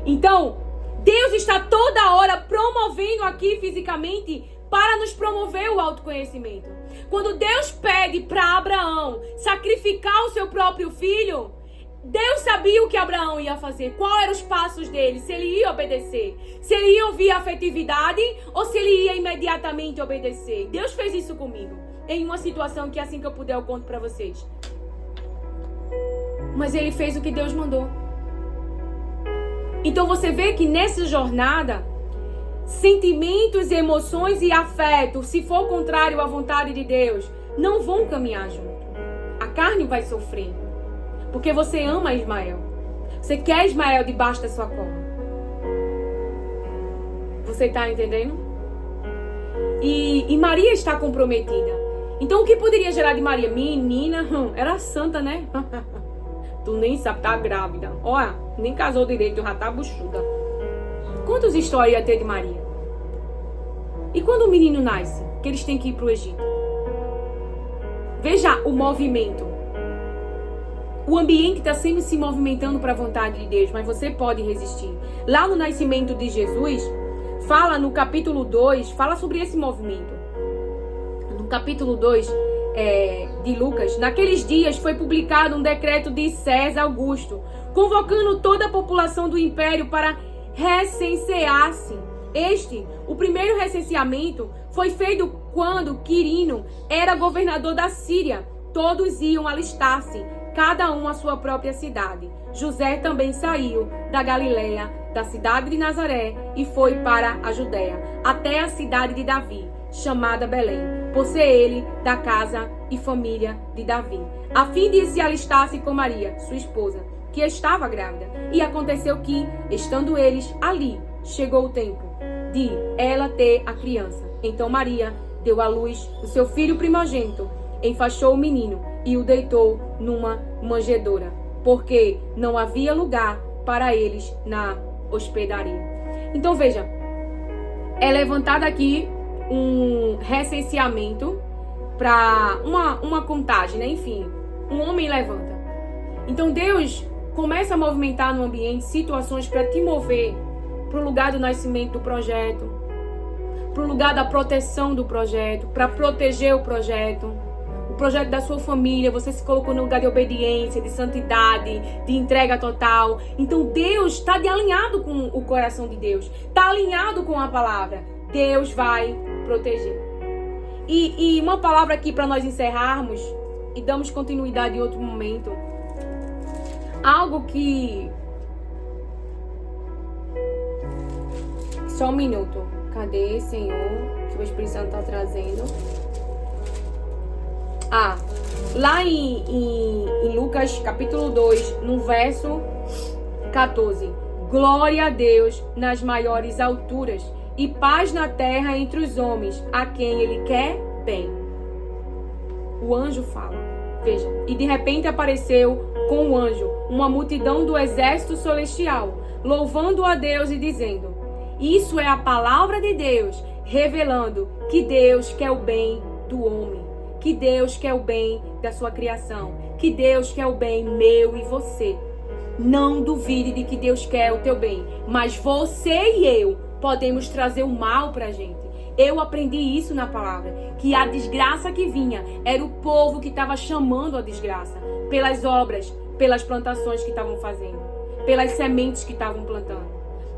Então, Deus está toda hora promovendo aqui fisicamente para nos promover o autoconhecimento. Quando Deus pede para Abraão sacrificar o seu próprio filho, Deus sabia o que Abraão ia fazer, quais eram os passos dele, se ele ia obedecer, se ele ia ouvir a afetividade ou se ele ia imediatamente obedecer. Deus fez isso comigo, em uma situação que assim que eu puder eu conto para vocês. Mas ele fez o que Deus mandou. Então você vê que nessa jornada, sentimentos, emoções e afeto, se for contrário à vontade de Deus, não vão caminhar junto. A carne vai sofrer. Porque você ama Ismael. Você quer Ismael debaixo da sua cola. Você está entendendo? E Maria está comprometida. Então o que poderia gerar de Maria? Menina, era santa, né? Tu nem sabe, tá grávida. Olha, nem casou direito, já tá buchuda. Quantas histórias ia ter de Maria? E quando o menino nasce, que eles têm que ir pro Egito? Veja o movimento. O ambiente está sempre se movimentando para a vontade de Deus, mas você pode resistir. Lá no nascimento de Jesus, fala no capítulo 2, fala sobre esse movimento. No capítulo 2 de Lucas, naqueles dias foi publicado um decreto de César Augusto, convocando toda a população do império para recensear-se. O primeiro recenseamento, foi feito quando Quirino era governador da Síria. Todos iam alistar-se, cada um à sua própria cidade. José também saiu da Galileia, da cidade de Nazaré, e foi para a Judéia, até a cidade de Davi, chamada Belém, por ser ele da casa e família de Davi, a fim de se alistar-se com Maria, sua esposa, que estava grávida. E aconteceu que, estando eles ali, chegou o tempo de ela ter a criança. Então Maria deu à luz o seu filho primogênito, enfaixou o menino e o deitou numa manjedoura, porque não havia lugar para eles na hospedaria. Então veja, é levantado aqui um recenseamento para uma contagem, né? Enfim, um homem levanta. Então Deus começa a movimentar no ambiente situações para te mover para o lugar do nascimento do projeto, para o lugar da proteção do projeto, para proteger o projeto da sua família. Você se colocou no lugar de obediência, de santidade, de entrega total. Então Deus está alinhado com o coração de Deus, está alinhado com a palavra. Deus vai proteger. E uma palavra aqui para nós encerrarmos e damos continuidade em outro momento. Algo que... Só um minuto. Cadê, Senhor? Que o Espírito Santo está trazendo. Lá em Lucas capítulo 2, no verso 14. Glória a Deus nas maiores alturas e paz na terra entre os homens, a quem Ele quer bem. O anjo fala. Veja. E de repente apareceu com o anjo uma multidão do exército celestial, louvando a Deus e dizendo: isso é a palavra de Deus, revelando que Deus quer o bem do homem. Que Deus quer o bem da sua criação. Que Deus quer o bem meu e você. Não duvide de que Deus quer o teu bem. Mas você e eu podemos trazer o mal pra gente. Eu aprendi isso na palavra. Que a desgraça que vinha era o povo que estava chamando a desgraça. Pelas obras, pelas plantações que estavam fazendo. Pelas sementes que estavam plantando.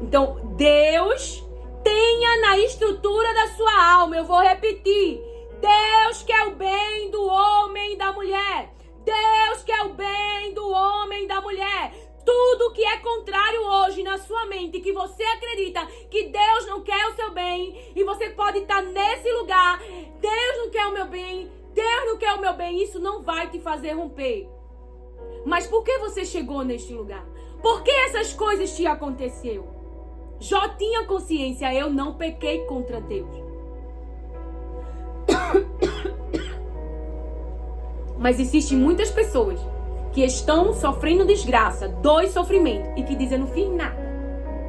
Então, Deus tenha na estrutura da sua alma. Eu vou repetir. Deus quer o bem do homem e da mulher. Deus quer o bem do homem e da mulher. Tudo que é contrário hoje na sua mente, que você acredita que Deus não quer o seu bem, e você pode estar nesse lugar, Deus não quer o meu bem, Deus não quer o meu bem, isso não vai te fazer romper. Mas por que você chegou neste lugar? Por que essas coisas te aconteceram? Jó tinha consciência, eu não pequei contra Deus. Mas existem muitas pessoas que estão sofrendo desgraça, dor e sofrimento, e que dizem, eu não fiz nada.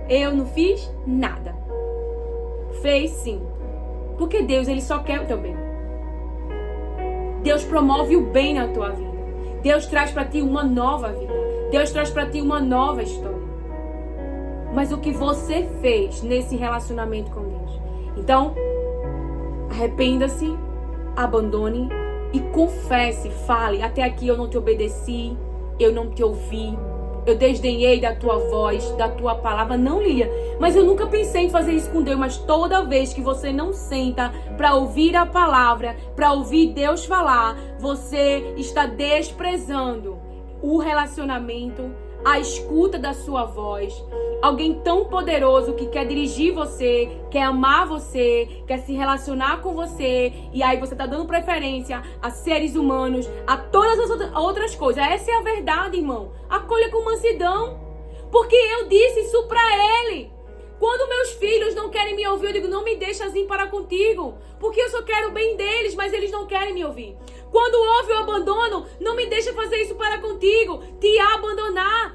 Eu não fiz nada. Fez sim. Porque Deus, Ele só quer o teu bem. Deus promove o bem na tua vida. Deus traz para ti uma nova vida. Deus traz para ti uma nova história. Mas o que você fez nesse relacionamento com Deus? Então, arrependa-se, abandone e confesse, fale, até aqui eu não te obedeci, eu não te ouvi, eu desdenhei da tua voz, da tua palavra. Não, Lilian, mas eu nunca pensei em fazer isso com Deus. Mas toda vez que você não senta para ouvir a palavra, para ouvir Deus falar, você está desprezando o relacionamento, a escuta da sua voz. Alguém tão poderoso que quer dirigir você, quer amar você, quer se relacionar com você, e aí você tá dando preferência a seres humanos, a todas as outras coisas. Essa é a verdade, irmão. Acolha com mansidão, porque eu disse isso pra ele. Quando meus filhos não querem me ouvir, eu digo, não me deixa assim para contigo, porque eu só quero o bem deles, mas eles não querem me ouvir. Quando houve o abandono, não me deixa fazer isso para contigo, te abandonar.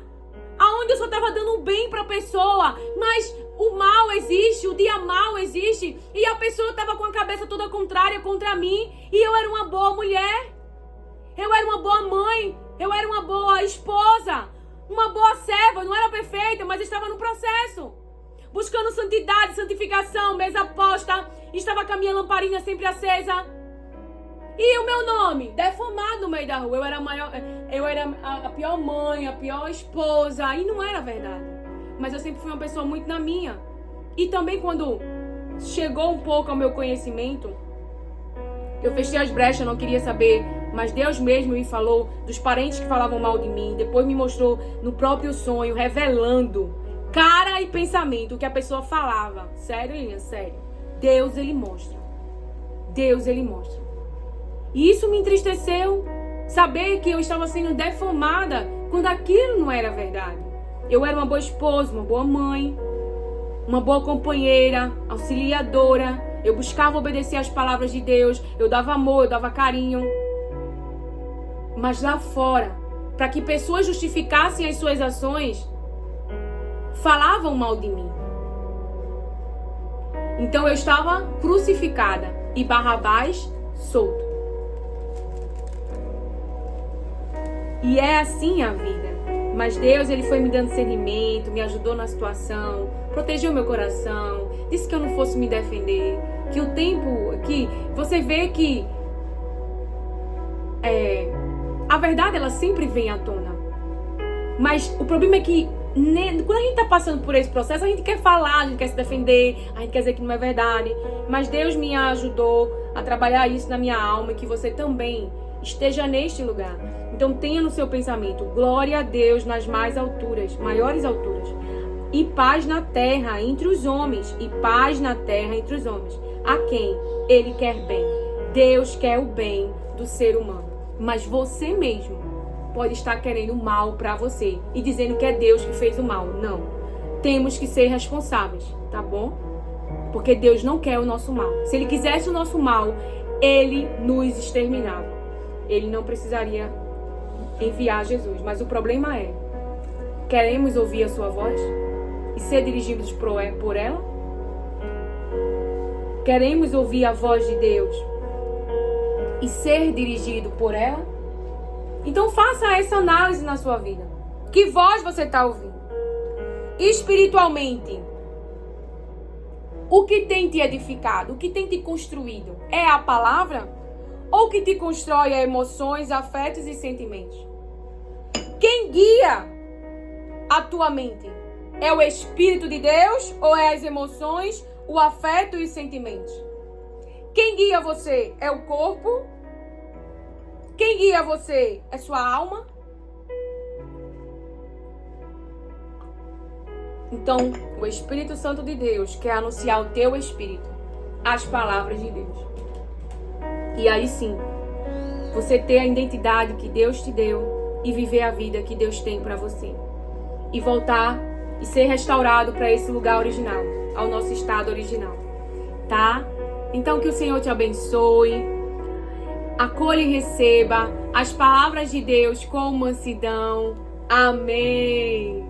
Aonde eu só estava dando um bem para a pessoa, mas o mal existe, o dia mal existe, e a pessoa estava com a cabeça toda contrária contra mim, e eu era uma boa mulher, eu era uma boa mãe, eu era uma boa esposa, uma boa serva, não era perfeita, mas estava no processo, buscando santidade, santificação, mesa posta, estava com a minha lamparina sempre acesa. E o meu nome? Defamado no meio da rua. Eu era a pior mãe, a pior esposa. E não era verdade. Mas eu sempre fui uma pessoa muito na minha. E também quando chegou um pouco ao meu conhecimento, eu fechei as brechas, não queria saber. Mas Deus mesmo me falou dos parentes que falavam mal de mim. Depois me mostrou no próprio sonho, revelando cara e pensamento o que a pessoa falava. Sério, Lilian? Sério. Deus, Ele mostra. Deus, Ele mostra. E isso me entristeceu, saber que eu estava sendo defamada quando aquilo não era verdade. Eu era uma boa esposa, uma boa mãe, uma boa companheira, auxiliadora. Eu buscava obedecer às palavras de Deus, eu dava amor, eu dava carinho. Mas lá fora, para que pessoas justificassem as suas ações, falavam mal de mim. Então eu estava crucificada e Barrabás solto. E é assim a vida. Mas Deus, Ele foi me dando discernimento, me ajudou na situação, protegeu meu coração, disse que eu não fosse me defender, que o tempo, que você vê que a verdade, ela sempre vem à tona. Mas o problema é que quando a gente tá passando por esse processo, a gente quer falar, a gente quer se defender, a gente quer dizer que não é verdade. Mas Deus me ajudou a trabalhar isso na minha alma, e que você também esteja neste lugar. Então tenha no seu pensamento, glória a Deus nas mais alturas, maiores alturas, e paz na terra entre os homens, e paz na terra entre os homens, a quem Ele quer bem. Deus quer o bem do ser humano, mas você mesmo pode estar querendo o mal para você e dizendo que é Deus que fez o mal. Não, temos que ser responsáveis, tá bom? Porque Deus não quer o nosso mal. Se Ele quisesse o nosso mal, Ele nos exterminava. Ele não precisaria enviar Jesus. Mas o problema é, queremos ouvir a sua voz e ser dirigidos por ela? Queremos ouvir a voz de Deus e ser dirigido por ela? Então faça essa análise na sua vida. Que voz você está ouvindo? Espiritualmente, o que tem te edificado? O que tem te construído? É a palavra? Ou o que te constrói é emoções, afetos e sentimentos? Quem guia a tua mente? É o Espírito de Deus ou é as emoções, o afeto e os sentimentos? Quem guia você é o corpo? Quem guia você é sua alma? Então, o Espírito Santo de Deus quer anunciar o teu espírito, as palavras de Deus. E aí sim, você ter a identidade que Deus te deu, e viver a vida que Deus tem para você. E voltar e ser restaurado para esse lugar original, ao nosso estado original, tá? Então que o Senhor te abençoe, acolha e receba as palavras de Deus com mansidão. Amém.